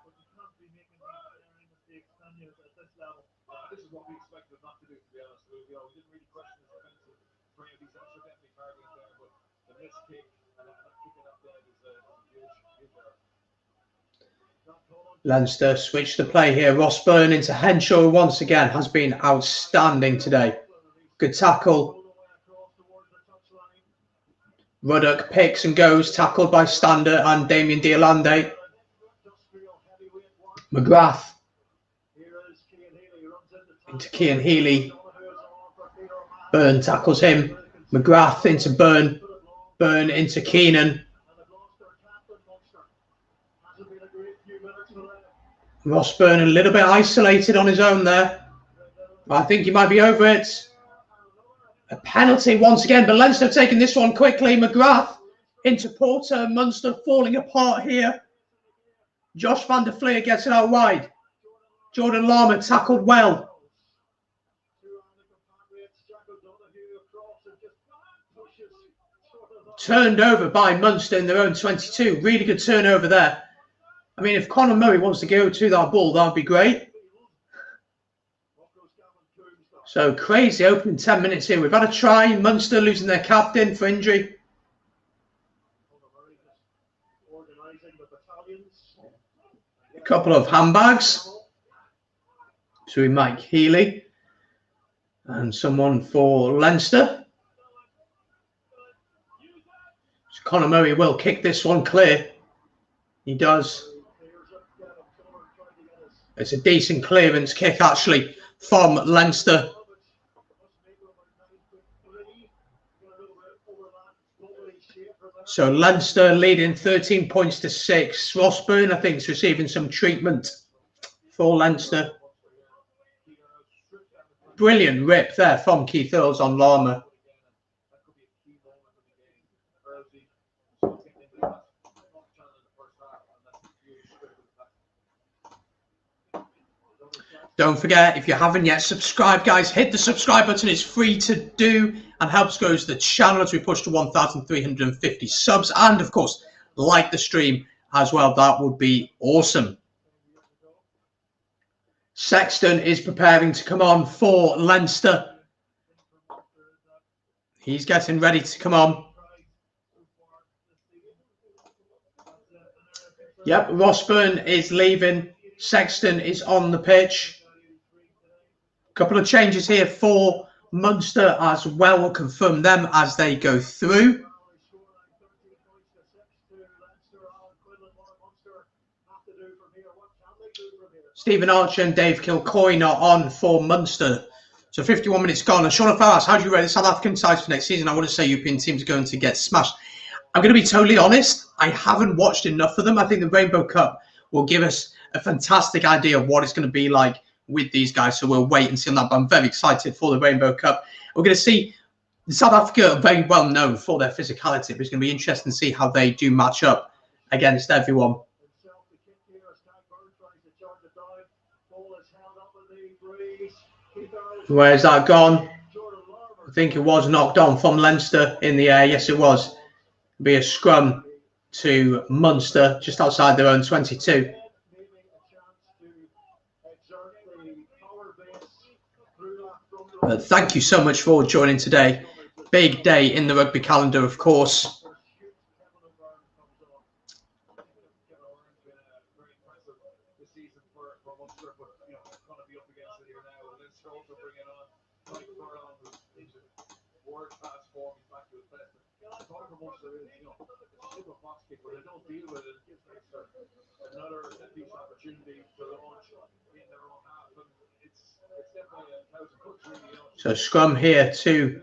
Leinster switch the play here. Ross Byrne into Henshaw once again has been outstanding today. Good tackle. Ruddock picks and goes, tackled by Stander and Damien Diolande. McGrath into Cian Healy. Byrne tackles him. McGrath into Byrne. Byrne into Keenan. Ross Byrne a little bit isolated on his own there. I think he might be over it. A penalty once again, but Leinster have taken this one quickly. McGrath into Porter. Munster falling apart here. Josh van der Fleer gets it out wide. Jordan Lama tackled well. Turned over by Munster in their own 22. Really good turnover there. I mean, if Conor Murray wants to go to that ball, that would be great. So crazy opening 10 minutes here. We've had a try. Munster losing their captain for injury. A couple of handbags to Mike Healy and someone for Leinster. So Conor Murray will kick this one clear. He does. It's a decent clearance kick actually from Leinster. So Leinster leading 13 points to 6. Ross Byrne, I think, is receiving some treatment for Leinster. Brilliant rip there from Keith Earls on Lama. Don't forget, if you haven't yet subscribed, guys, hit the subscribe button. It's free to do and helps grow the channel as we push to 1,350 subs. And, of course, like the stream as well. That would be awesome. Sexton is preparing to come on for Leinster. He's getting ready to come on. Yep, Ross Byrne is leaving. Sexton is on the pitch. Couple of changes here for Munster as well. We'll confirm them as they go through. Stephen Archer and Dave Kilcoyne are on for Munster. So 51 minutes gone. And Sean Farras, how do you rate the South African sides for next season? I want to say European teams are going to get smashed. I'm going to be totally honest. I haven't watched enough of them. I think the Rainbow Cup will give us a fantastic idea of what it's going to be like with these guys. So we'll wait and see on that. But I'm very excited for the Rainbow Cup. We're going to see South Africa are very well known for their physicality. But it's going to be interesting to see how they do match up against everyone. Where's that gone? I think it was knocked on from Leinster in the air. Yes, it was. It'll be a scrum to Munster just outside their own 22. But thank you so much for joining today. Big day in the rugby calendar, of course. So scrum here to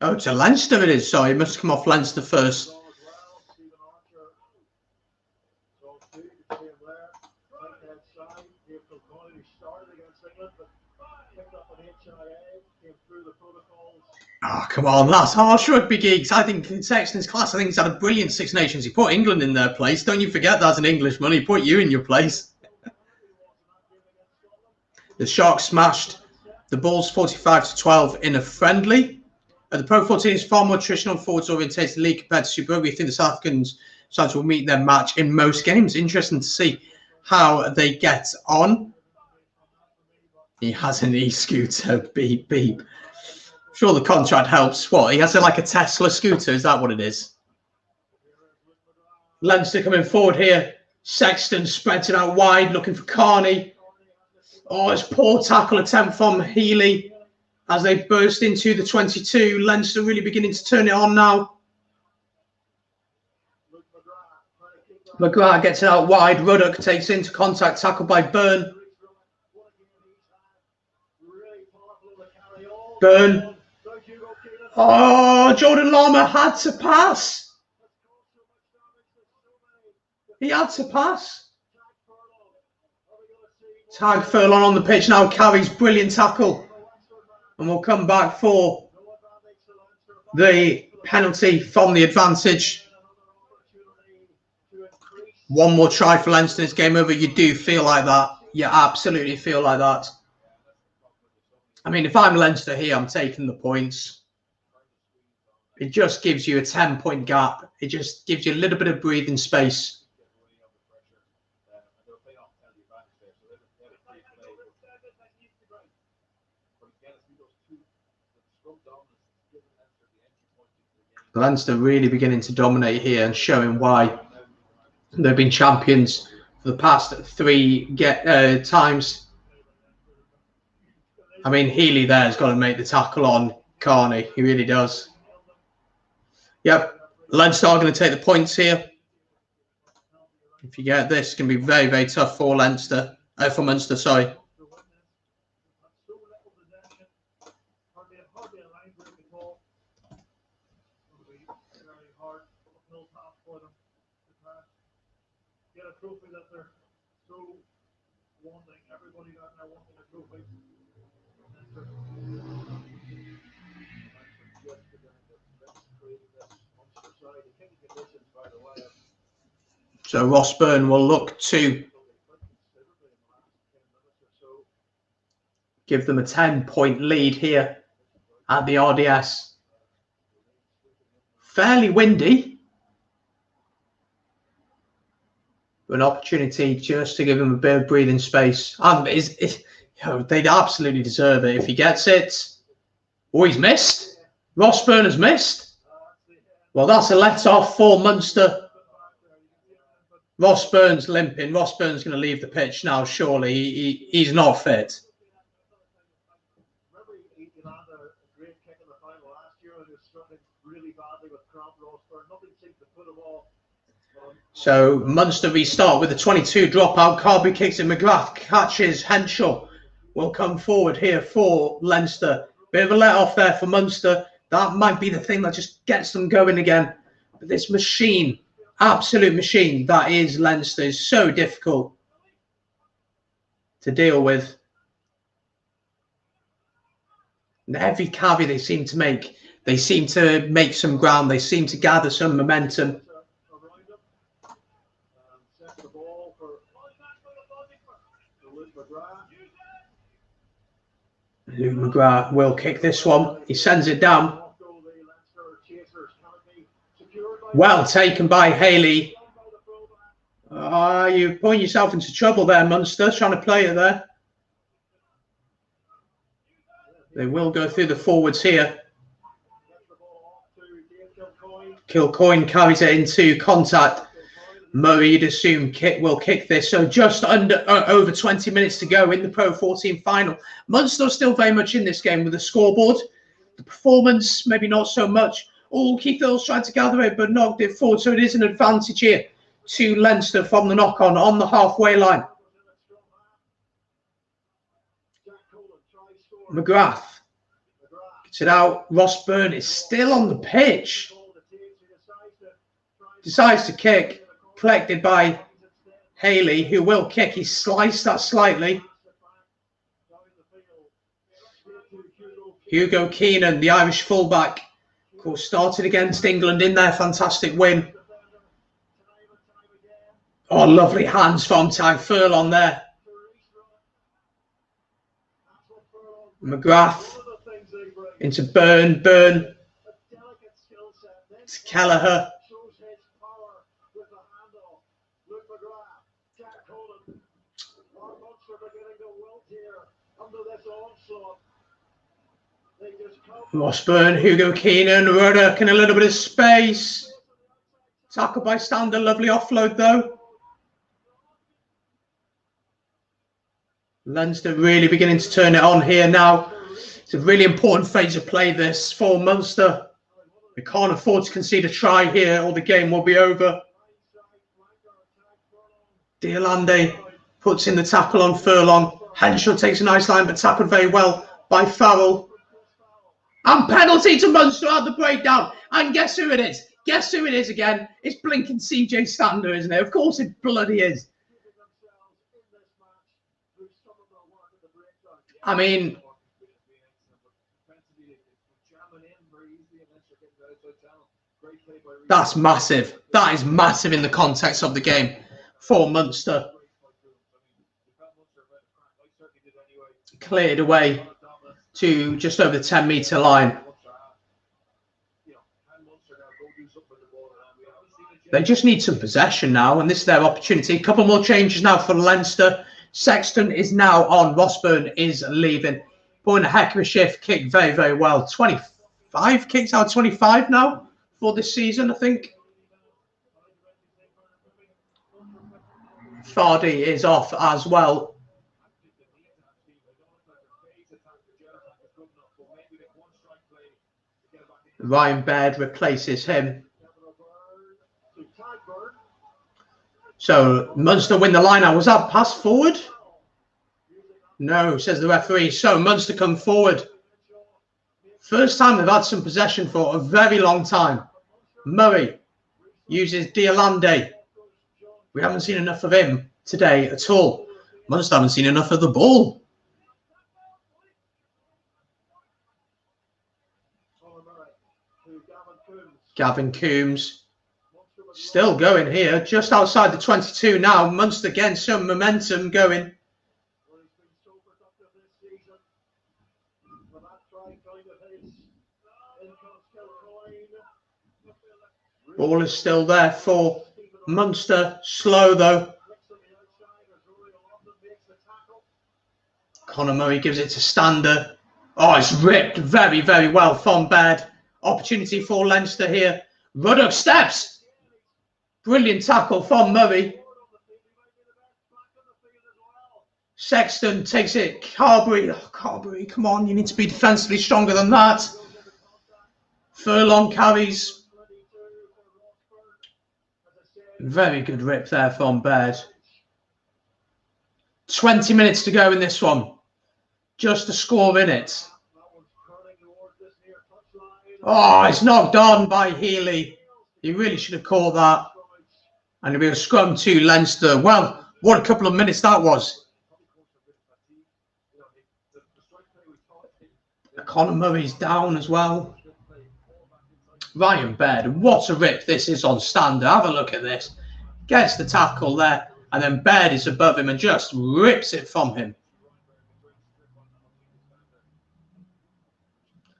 to Leinster it is. Sorry, it must come off Leinster first. Oh, come on, that's harsh, rugby geeks. I think in Sexton's class, I think he's had a brilliant Six Nations. He put England in their place. Don't you forget that as an Englishman. He put you in your place. The Sharks smashed the Bulls 45-12 in a friendly. The PRO14 is far more traditional forwards orientated league compared to Super Rugby. I think the South Africans sides will meet their match in most games. Interesting to see how they get on. He has an e-scooter. Beep, beep. I'm sure the contract helps. What? He has like a Tesla scooter. Is that what it is? Leinster coming forward here. Sexton spreads it out wide, looking for Carney. Oh, it's poor tackle attempt from Healy. as they burst into the 22. Leinster really beginning to turn it on now. McGrath gets it out wide. Ruddock takes into contact, tackled by Byrne. Byrne. Oh, Jordan Lama had to pass. He had to pass. Tag Furlong on the pitch now. Carries brilliant tackle. And we'll come back for the penalty from the advantage. One more try for Leinster. It's game over. You do feel like that. You absolutely feel like that. I mean, if I'm Leinster here, I'm taking the points. It just gives you a 10-point gap. It just gives you a little bit of breathing space. Leinster really beginning to dominate here and showing why they've been champions for the past 3 times. I mean, Healy there has got to make the tackle on Carney. He really does. Yep, Leinster are going to take the points here. If you get this, it's going to be very, very tough for Leinster. For Munster, sorry. Trophy that they're so wanting. Everybody got now wanting a trophy. So Ross Byrne will look to give them a 10-point lead here at the RDS. Fairly windy. An opportunity just to give him a bit of breathing space. They'd absolutely deserve it if he gets it. Oh, he's missed. Ross Byrne has missed. Well, that's a let-off for Munster. Ross Byrne's limping. Ross Byrne's going to leave the pitch now, surely. He's not fit. Remember, he landed a great kick in the final last year and he was struggling really badly with cramp. Ross Byrne. Nothing seemed to put him off. So Munster restart with a 22 dropout. Carby kicks it. McGrath catches. Henshaw will come forward here for Leinster. Bit of a let off there for Munster. That might be the thing that just gets them going again. But this machine, absolute machine that is Leinster, is so difficult to deal with. And every carry they seem to make some ground. They seem to gather some momentum. Luke McGrath will kick this one. He sends it down. Well taken by Haley. You putting yourself into trouble there, Munster, trying to play it there. They will go through the forwards here. Kilcoyne carries it into contact. Murray, you'd assume, will kick this. So just over 20 minutes to go in the Pro 14 final. Munster still very much in this game with the scoreboard. The performance, maybe not so much. Oh, Keith Earls tried to gather it, but knocked it forward. So it is an advantage here to Leinster from the knock-on on the halfway line. McGrath gets it out. Ross Byrne is still on the pitch. Decides to kick. Collected by Haley, who will kick. He sliced that slightly. Hugo Keenan, the Irish fullback, of course, started against England in their fantastic win. Oh, lovely hands from Tag Furlong there. McGrath into Byrne. Byrne to Kelleher. Ross Byrne, Hugo Keenan, Ruddock in a little bit of space. Tackle by Stander, lovely offload though. Leinster really beginning to turn it on here now. It's It's a really important phase of play this for Munster. We can't afford to concede a try here or the game will be over. Diolande puts in the tackle on Furlong. Henshaw takes a nice line but tackled very well by Farrell. And penalty to Munster at the breakdown. And guess who it is? Guess who it is again? It's blinking CJ Stander, isn't it? Of course it bloody is. I mean, that's massive. That is massive in the context of the game for Munster. Cleared away to just over the 10-metre line. They just need some possession now, and this is their opportunity. A couple more changes now for Leinster. Sexton is now on. Rossburn is leaving. Putting a heck of a shift. Kicked very, very well. 25 kicks out of 25 now for this season, I think. Fardy is off as well. Ryan Baird replaces him. So Munster win the line-out. Was that pass forward? No, says the referee. So Munster come forward. First time they've had some possession for a very long time. Murray uses Diolande. We haven't seen enough of him today at all. Munster haven't seen enough of the ball. Gavin Coombs. Still going here, just outside the 22 now. Munster getting some momentum going. Ball is still there for Munster. Slow though. Conor Murray gives it to Stander. Oh, it's ripped very, very well from Baird. Opportunity for Leinster here. Ruddock steps. Brilliant tackle from Murray. Sexton takes it. Carberry. Oh, Carberry, come on. You need to be defensively stronger than that. Furlong carries. Very good rip there from Baird. 20 minutes to go in this one. Just a score in it. Oh, it's knocked on by Healy. He really should have caught that. And it'll be a scrum to Leinster. Well, what a couple of minutes that was. Conor Murray's down as well. Ryan Baird, what a rip this is on Stander. Have a look at this. Gets the tackle there. And then Baird is above him and just rips it from him.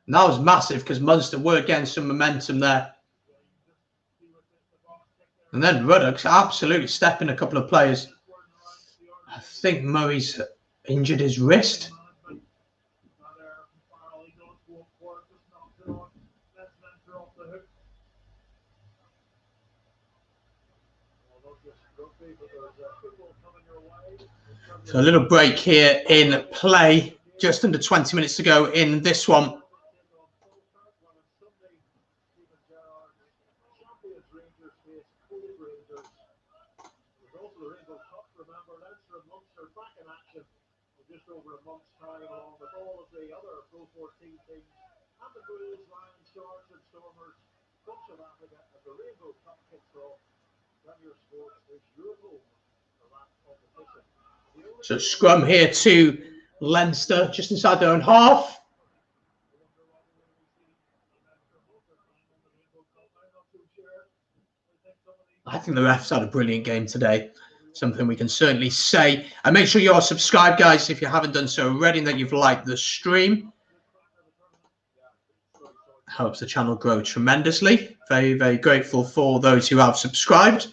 And that was massive because Munster were getting some momentum there. And then Ruddock's absolutely stepping a couple of players. I think Murray's injured his wrist. So a little break here in play. Just under 20 minutes to go in this one. Just over a month's time, along with all of the other PRO14 teams and the Blues, Lions, Sharks and Stormers from South Africa as the Rainbow Cup kicks off. Premier Sports is your home for that competition. So scrum here to Leinster, just inside their own half. I think the refs had a brilliant game today. Something we can certainly say. And make sure you're subscribed, guys, if you haven't done so already, and that you've liked the stream. Helps the channel grow tremendously. Very, very grateful for those who have subscribed.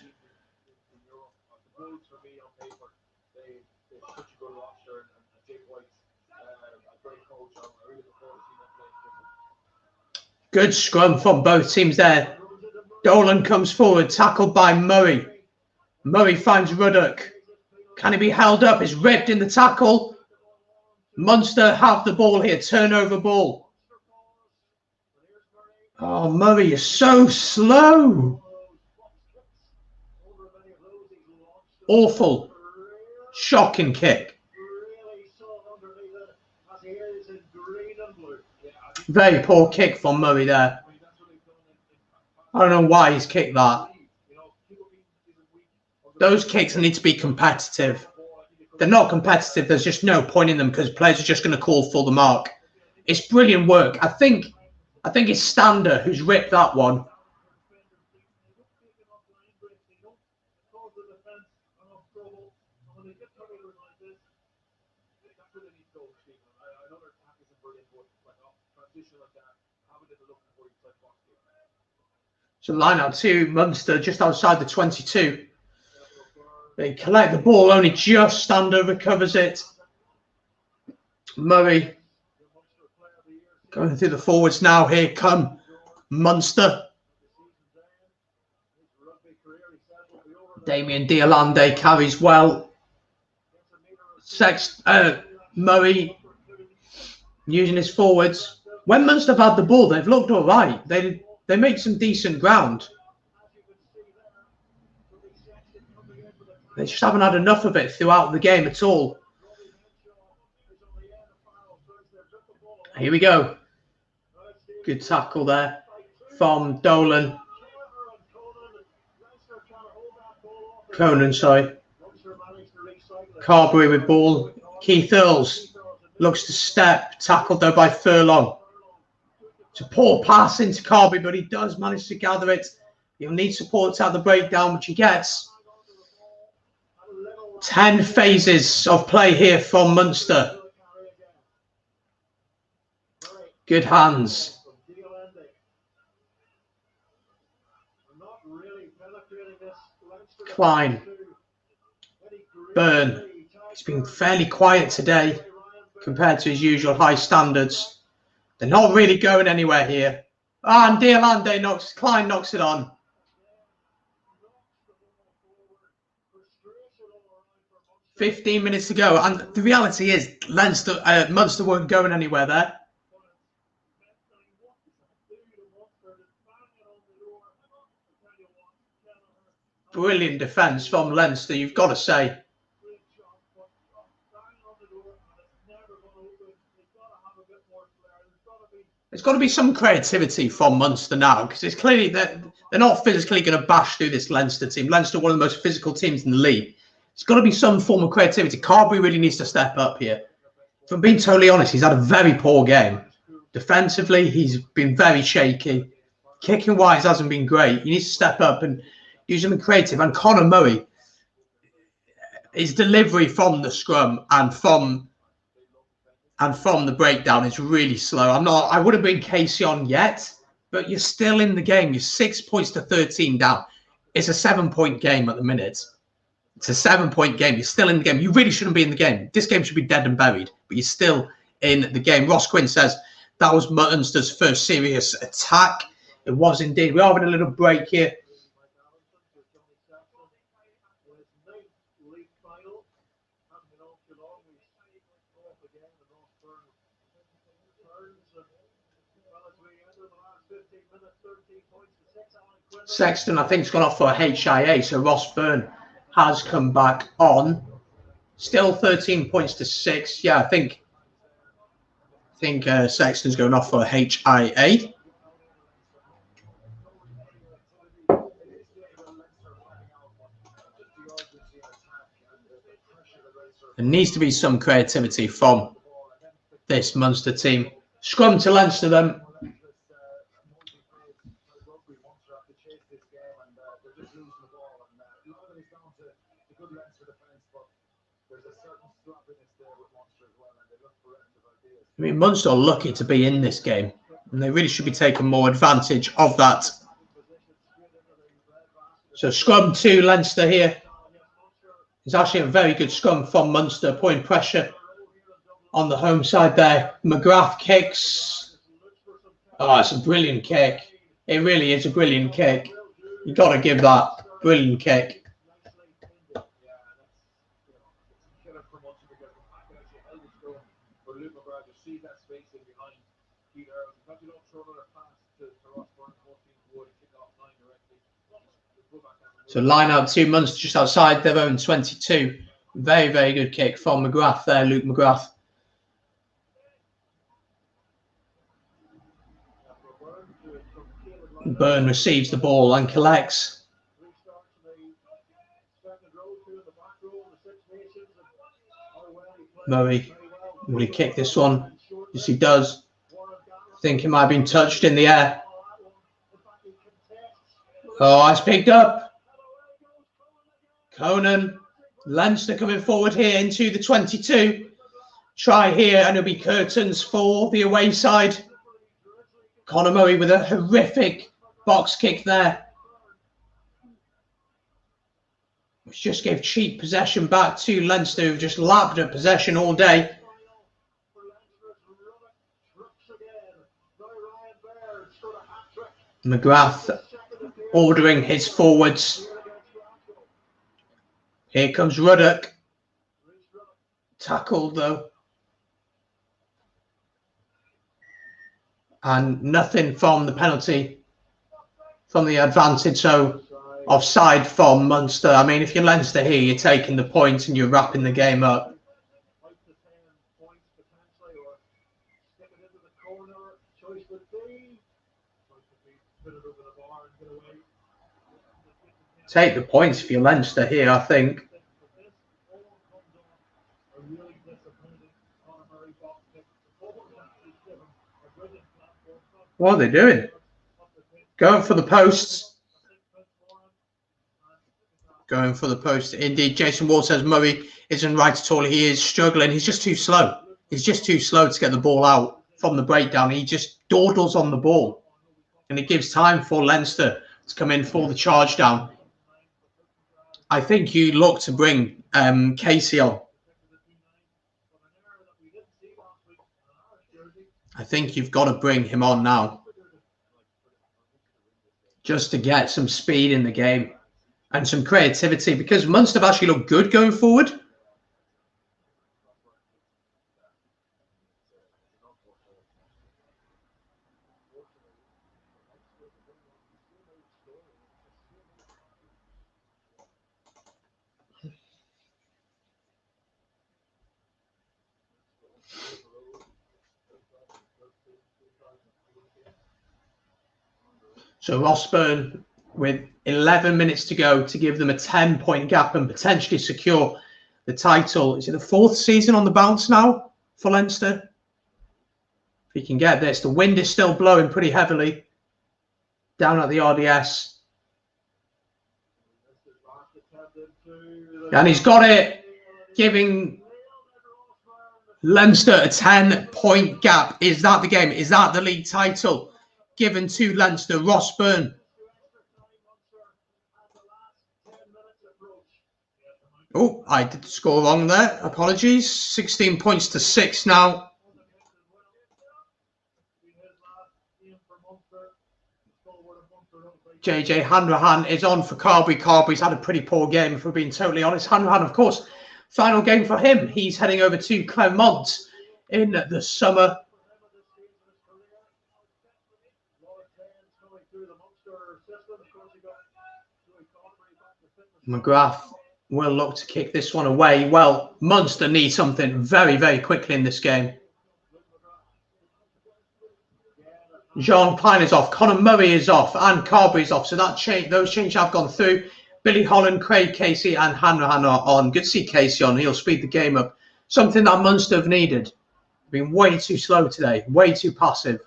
Good scrum from both teams there. Dolan comes forward, tackled by Murray. Murray finds Ruddock. Can he be held up? It's ripped in the tackle. Munster have the ball here. Turnover ball. Oh, Murray, you're so slow. Awful. Shocking kick. Very poor kick from Murray there. I don't know why he's kicked that. Those kicks need to be competitive. They're not competitive. There's just no point in them because players are just going to call for the mark. It's brilliant work. I think it's Stander who's ripped that one. So line out to Munster just outside the 22. They collect the ball, only just Stander recovers it. Murray going through the forwards now. Here come Munster. Damien Diolande carries well. Murray using his forwards. When Munster have had the ball, they've looked all right. They make some decent ground. They just haven't had enough of it throughout the game at all. Here we go. Good tackle there from Dolan. Conan, sorry. Carberry with ball. Keith Earls looks to step. Tackled though by Furlong. It's a poor pass into Carberry, but he does manage to gather it. He'll need support at the breakdown, which he gets. 10 phases of play here from Munster. Good hands. Klein. Byrne. He's been fairly quiet today compared to his usual high standards. They're not really going anywhere here. And Diolande Klein knocks it on. 15 minutes to go. And the reality is Munster weren't going anywhere there. Brilliant defence from Leinster, you've got to say. There's got to be some creativity from Munster now, because it's clearly that they're not physically going to bash through this Leinster team. Leinster are one of the most physical teams in the league. It's got to be some form of creativity. Carberry really needs to step up here. If I'm being totally honest, he's had a very poor game. Defensively, he's been very shaky. Kicking-wise hasn't been great. He needs to step up and do something creative. And Conor Murray, his delivery from the scrum and from the breakdown is really slow. I wouldn't bring Casey on yet, but you're still in the game. You're 6 points to 13 down. It's a 7-point game at the minute. It's a 7-point game. You're still in the game. You really shouldn't be in the game. This game should be dead and buried, but you're still in the game. Ross Quinn says that was Munster's first serious attack. It was indeed. We're having a little break here. Sexton, I think, has gone off for a HIA, so Ross Byrne has come back on. Still 13 points to 6. Yeah, I think Sexton's going off for a HIA. There needs to be some creativity from this Munster team. Scrum to Leinster then. I mean, Munster are lucky to be in this game, and they really should be taking more advantage of that. So scrum to Leinster here. It's actually a very good scrum from Munster, putting pressure on the home side there. McGrath kicks. Oh, it's a brilliant kick. It really is a brilliant kick. You've got to give that. Brilliant kick. for Luke McGrath to see that space in behind Peter. In fact, you don't throw another pass to Ross Byrne, 14 would kick off line directly. So line out to Munster just outside their own 22. Very, very good kick from McGrath there, Luke McGrath. Byrne receives the ball and collects. Murray, will he kick this one? Yes, he does. I think it might have been touched in the air. Oh, it's picked up. Conan, Leinster coming forward here into the 22. Try here, and it'll be curtains for the away side. Conor Murray with a horrific box kick there, which just gave cheap possession back to Leinster, who've just lapped at possession all day. McGrath ordering his forwards. Here comes Ruddock. Tackled though. And nothing from the penalty, from the advantage. So offside from Munster. I mean, if you're Leinster here, you're taking the points and you're wrapping the game up. Take the points if you're Leinster here, I think. What are they doing? Going for the posts. Going for the post. Indeed, Jason Ward says Murray isn't right at all. He is struggling. He's just too slow. He's just too slow to get the ball out from the breakdown. He just dawdles on the ball. And it gives time for Leinster to come in for the charge down. I think you look to bring Casey on. I think you've got to bring him on now. Just to get some speed in the game. And some creativity, because Munster have actually looked good going forward. So Ross Byrne with 11 minutes to go to give them a 10-point gap and potentially secure the title. Is it the 4th season on the bounce now for Leinster? If he can get this. The wind is still blowing pretty heavily down at the RDS. And he's got it, giving Leinster a 10-point gap. Is that the game? Is that the league title given to Leinster? Ross Byrne. Oh, I did score wrong there. Apologies. 16 points to 6 now. JJ Hanrahan is on for Carberry. Carberry's had a pretty poor game, if we're being totally honest. Hanrahan, of course, final game for him. He's heading over to Clermont in the summer. McGrath will look to kick this one away. Well, Munster needs something very, very quickly in this game. Jean Klein is off, Conor Murray is off, and Carberry is off. So that those changes have gone through. Billy Holland, Craig Casey, and Hanrahan are on. Good to see Casey on. He'll speed the game up. Something that Munster have needed. Been way too slow today, way too passive.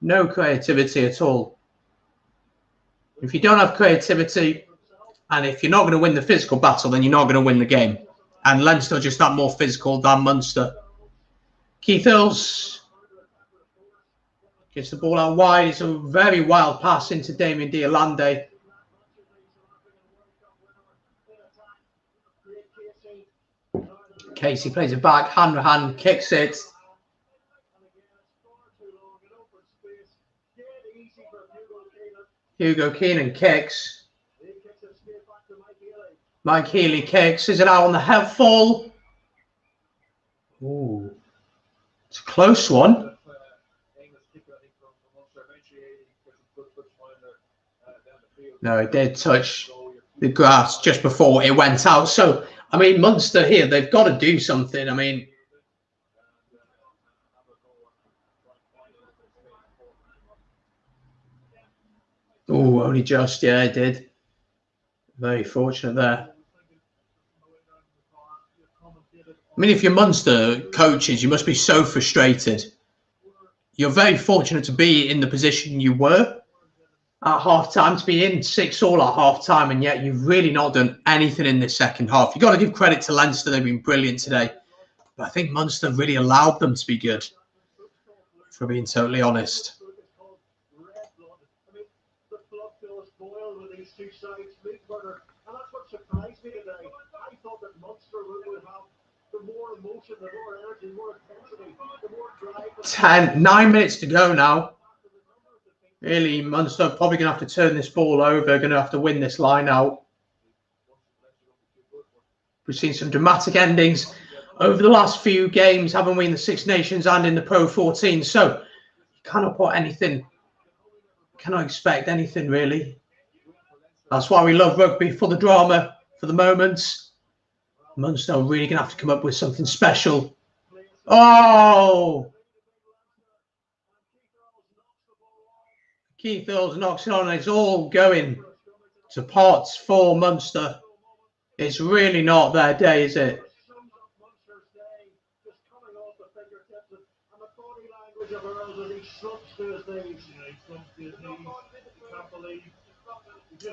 No creativity at all. If you don't have creativity, and if you're not going to win the physical battle, then you're not going to win the game. And Leinster are just that more physical than Munster. Keith Earls gets the ball out wide. It's a very wild pass into Damien Diolande. Casey plays it back. Hanrahan kicks it. Hugo Keenan kicks. Mike Healy kicks. Is it out on the helpful? Ooh, it's a close one. No, it did touch the grass just before it went out. So, I mean, Munster here, they've got to do something. I mean, oh, only just, yeah, it did. Very fortunate there. I mean, if you're Munster coaches, you must be so frustrated. You're very fortunate to be in the position you were at half-time, to be in 6-all at half-time, and yet you've really not done anything in this second half. You've got to give credit to Leinster. They've been brilliant today. But I think Munster really allowed them to be good, for being totally honest. And that's what surprised me today. I thought that Munster would have the more emotion, the more energy, the more intensity, the more drive. 9 minutes to go now. Really, Munster probably going to have to turn this ball over, going to have to win this line out. We've seen some dramatic endings over the last few games, haven't we, in the Six Nations and in the PRO14. So you cannot put anything, cannot expect anything really. That's why we love rugby, for the drama, for the moments. Munster are really going to have to come up with something special. Oh! Keith Earls knocks it on, and it's all going to pots for Munster. It's really not their day, is it?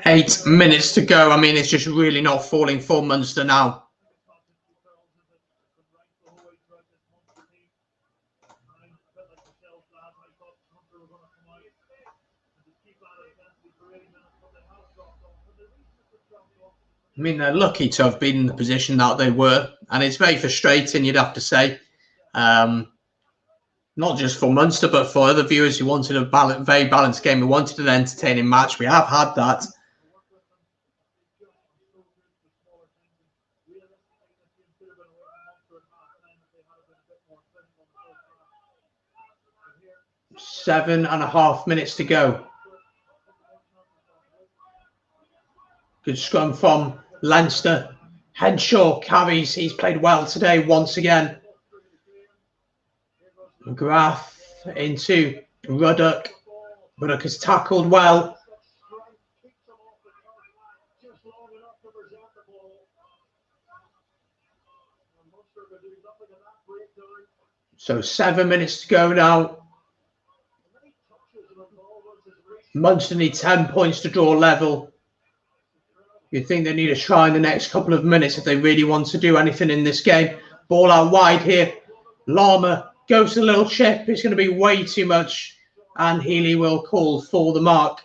8 minutes to go. I mean, it's just really not falling for Munster now. I mean, they're lucky to have been in the position that they were, and it's very frustrating, you'd have to say. Not just for Munster, but for other viewers who wanted a very balanced game, who wanted an entertaining match. We have had that. Seven and a half minutes to go. Good scrum from Leinster. Henshaw carries. He's played well today once again. McGrath into Ruddock. Ruddock has tackled well. So 7 minutes to go now. Munster need 10 points to draw level. You'd think they need a try in the next couple of minutes if they really want to do anything in this game. Ball out wide here. Lama goes to the little chip. It's going to be way too much. And Healy will call for the mark.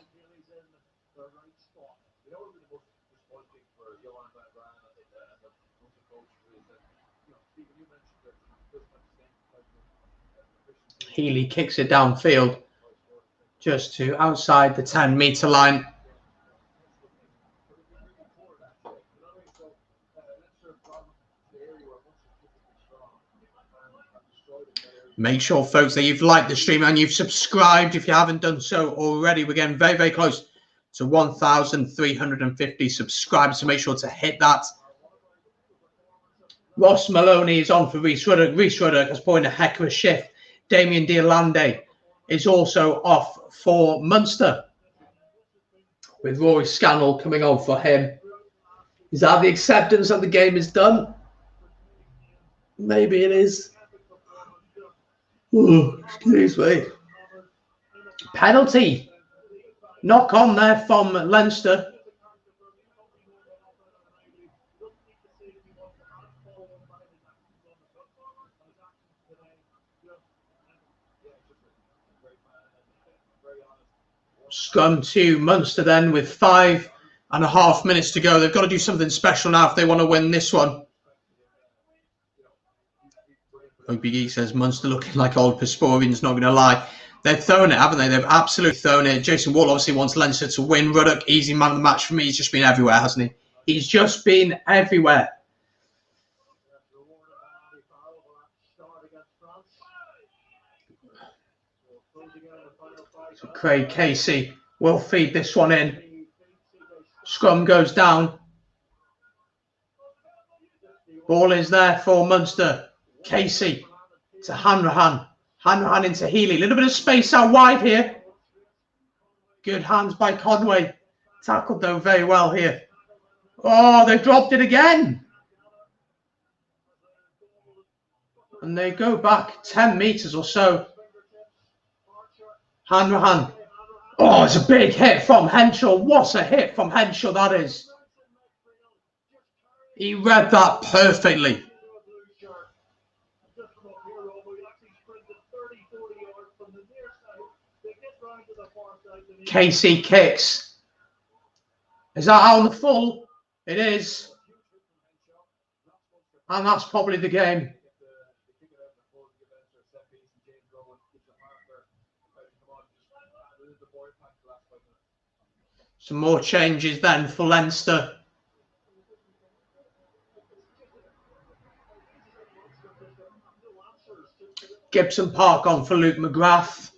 Healy kicks it downfield, just to outside the 10-metre line. Make sure, folks, that you've liked the stream and you've subscribed if you haven't done so already. We're getting very, very close to 1,350 subscribers, so make sure to hit that. Ross Maloney is on for Rhys Ruddock. Rhys Ruddock has put in a heck of a shift. Damien Diolande is also off for Munster, with Rory Scannell coming on for him. Is that the acceptance that the game is done? Maybe it is. Ooh, excuse me. Penalty. Knock on there from Leinster. Scrum to Munster then with 5.5 minutes to go. They've got to do something special now if they want to win this one. Rugby Geek says Munster looking like old Pistorians, not going to lie. They've thrown it, haven't they? They've absolutely thrown it. Jason Wall obviously wants Leinster to win. Ruddock, easy man of the match for me. He's just been everywhere, hasn't he? He's just been everywhere. start against France. So closing out the final five. So Craig Casey will feed this one in. Scrum goes down. Ball is there for Munster. Casey to Hanrahan. Hanrahan into Healy. A little bit of space out wide here. Good hands by Conway. Tackled though very well here. Oh, they dropped it again. And they go back 10 metres or so. Hanrahan. Oh, it's a big hit from Henshaw. What a hit from Henshaw that is. He read that perfectly. Casey kicks. Is that out on the full? It is. And that's probably the game. Some more changes then for Leinster. Gibson Park on for Luke McGrath.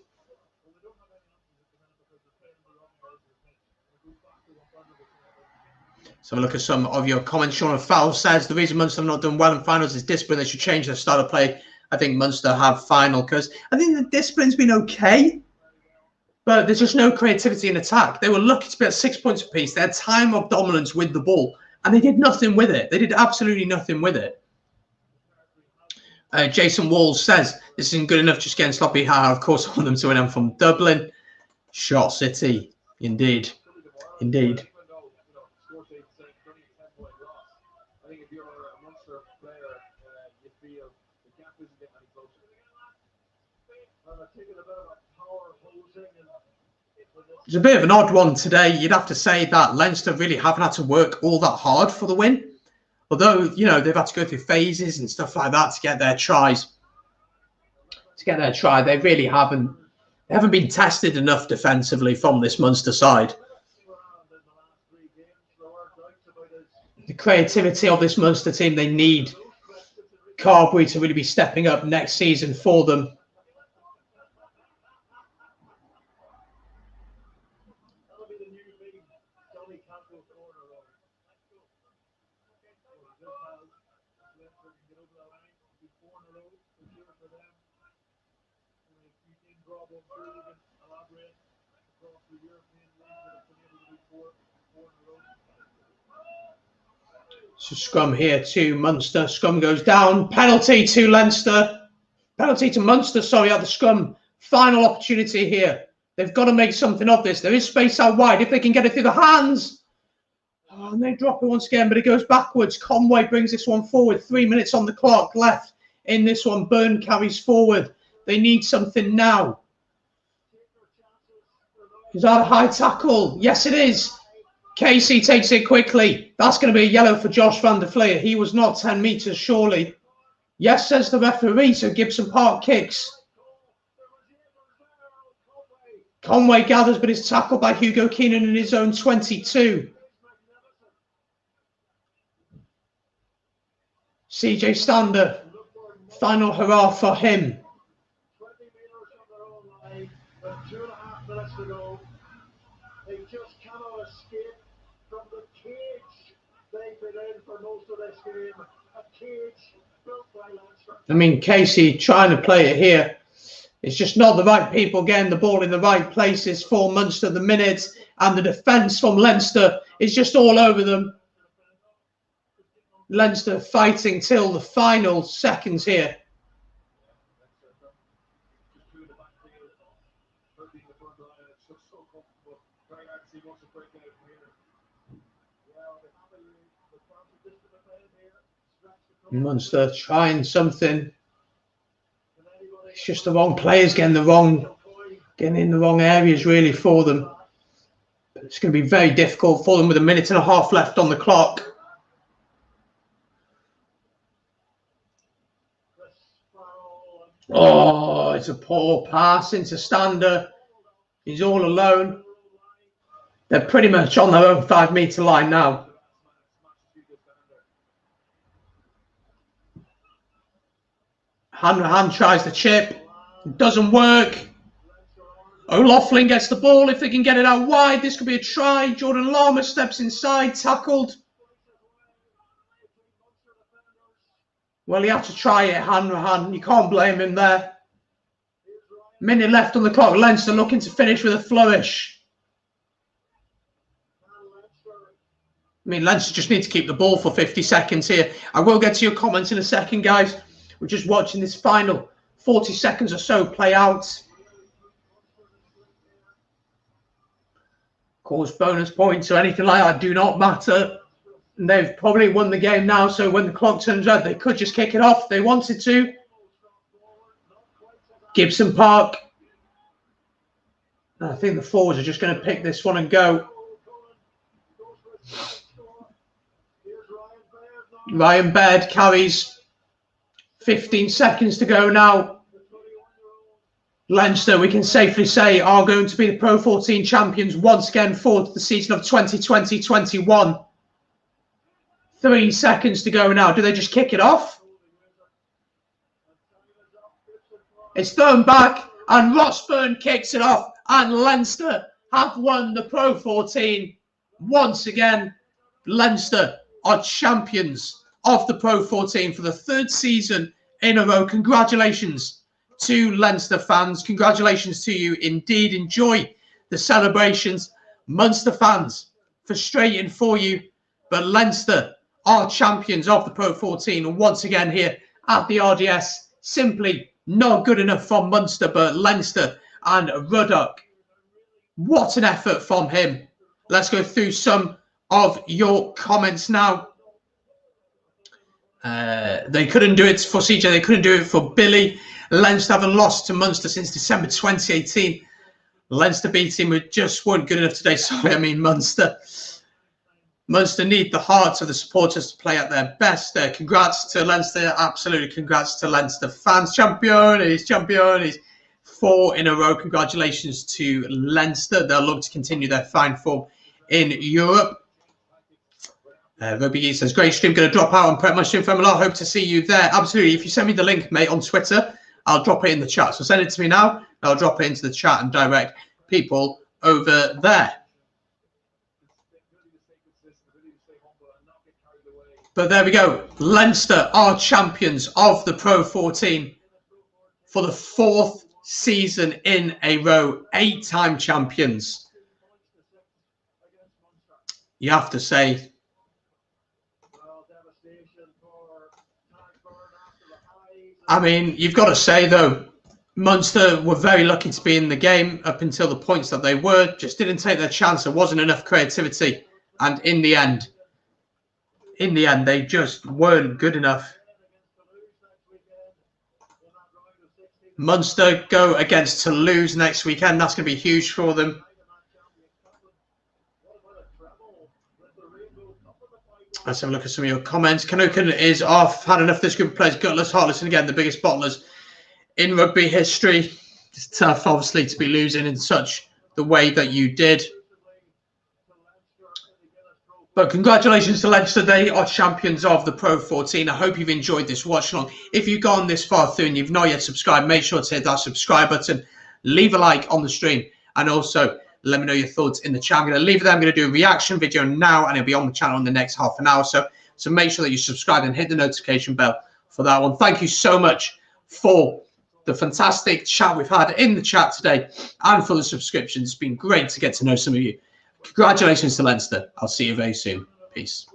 So look at some of your comments. Sean Fowl says the reason Munster have not done well in finals is discipline. They should change their style of play. I think Munster have final because I think the discipline's been okay, but there's just no creativity in attack. They were lucky to be at 6 points apiece. They had time of dominance with the ball, and they did nothing with it. They did absolutely nothing with it. Jason Walls says this isn't good enough, just getting sloppy. Of course, I want them to win. I'm from Dublin. Shot City. Indeed. Indeed. It's a bit of an odd one today. You'd have to say that Leinster really haven't had to work all that hard for the win. Although, you know, they've had to go through phases and stuff like that to get their tries. They really haven't. They haven't been tested enough defensively from this Munster side. The creativity of this Munster team, they need Carberry to really be stepping up next season for them. So scrum here to Munster. Scrum goes down. Penalty to Leinster. Penalty to Munster, sorry, at the scrum. Final opportunity here. They've got to make something of this. There is space out wide if they can get it through the hands. Oh, and they drop it once again, but it goes backwards. Conway brings this one forward. 3 minutes on the clock left in this one. Byrne carries forward. They need something now. Is that a high tackle? Yes, it is. Casey takes it quickly. That's going to be a yellow for Josh van der Fleer. He was not 10 metres, surely. Yes, says the referee, so Gibson Park kicks. Conway gathers, but is tackled by Hugo Keenan in his own 22. CJ Stander, final hurrah for him. 20 metres on their own line, with 2.5 minutes to go. They just cannot escape from the cage they've been in for most of this game. A cage built by Leinster. I mean, Casey trying to play it here. It's just not the right people getting the ball in the right places for Munster at the minute. And the defence from Leinster is just all over them. Leinster fighting till the final seconds here. Munster trying something. It's just the wrong players getting in the wrong areas really for them. But it's going to be very difficult for them with 1.5 minutes left on the clock. Oh, it's a poor pass into Stander. He's all alone. They're pretty much on their own 5 metre line now. Hanrahan tries the chip. It doesn't work. O'Loughlin gets the ball. If they can get it out wide, this could be a try. Jordan Lama steps inside, tackled. Well, he had to try it, Hanrahan. You can't blame him there. Minute left on the clock. Leinster looking to finish with a flourish. I mean, Leinster just need to keep the ball for 50 seconds here. I will get to your comments in a second, guys. We're just watching this final 40 seconds or so play out. Of course, bonus points or anything like that do not matter. And they've probably won the game now, so when the clock turns red, they could just kick it off if they wanted to. Gibson Park. I think the forwards are just going to pick this one and go. Ryan Baird carries. 15 seconds to go now. Leinster, we can safely say, are going to be the Pro 14 champions once again for the season of 2020-21. 3 seconds to go now. Do they just kick it off? It's thrown back and Rossburn kicks it off. And Leinster have won the Pro 14 once again. Leinster are champions of the Pro 14 for the 3rd season in a row. Congratulations to Leinster fans. Congratulations to you indeed. Enjoy the celebrations. Munster fans, frustrating for you, but Leinster are champions of the Pro 14. And once again here at the RDS, simply not good enough from Munster, but Leinster and Ruddock. What an effort from him. Let's go through some of your comments now. They couldn't do it for CJ. They couldn't do it for Billy. Leinster haven't lost to Munster since December 2018. Leinster beat him, but just weren't good enough today. Sorry, I mean Munster. Munster need the hearts of the supporters to play at their best. Congrats to Leinster. Absolutely congrats to Leinster fans. Champions. 4 in a row. Congratulations to Leinster. They'll look to continue their fine form in Europe. Ruby says, great stream, going to drop out and prep my stream for MLR. Hope to see you there. Absolutely. If you send me the link, mate, on Twitter, I'll drop it in the chat. So send it to me now. I'll drop it into the chat and direct people over there. But there we go. Leinster are champions of the Pro 14 for the 4th season in a row. 8-time champions. You have to say, I mean, you've got to say, though, Munster were very lucky to be in the game up until the points that they were. Just didn't take their chance. There wasn't enough creativity. And in the end, they just weren't good enough. Munster go against Toulouse next weekend. That's going to be huge for them. Let's have a look at some of your comments. Canucken is off. Had enough of this group of players. Gutless, heartless, and again, the biggest bottlers in rugby history. It's tough, obviously, to be losing in such the way that you did. But congratulations to Leinster. They are champions of the Pro 14. I hope you've enjoyed this watch along. If you've gone this far through and you've not yet subscribed, make sure to hit that subscribe button. Leave a like on the stream. And also, let me know your thoughts in the chat. I'm going to leave it there. I'm going to do a reaction video now, and it'll be on the channel in the next half an hour. So make sure that you subscribe and hit the notification bell for that one. Thank you so much for the fantastic chat we've had in the chat today and for the subscriptions. It's been great to get to know some of you. Congratulations to Leinster. I'll see you very soon. Peace.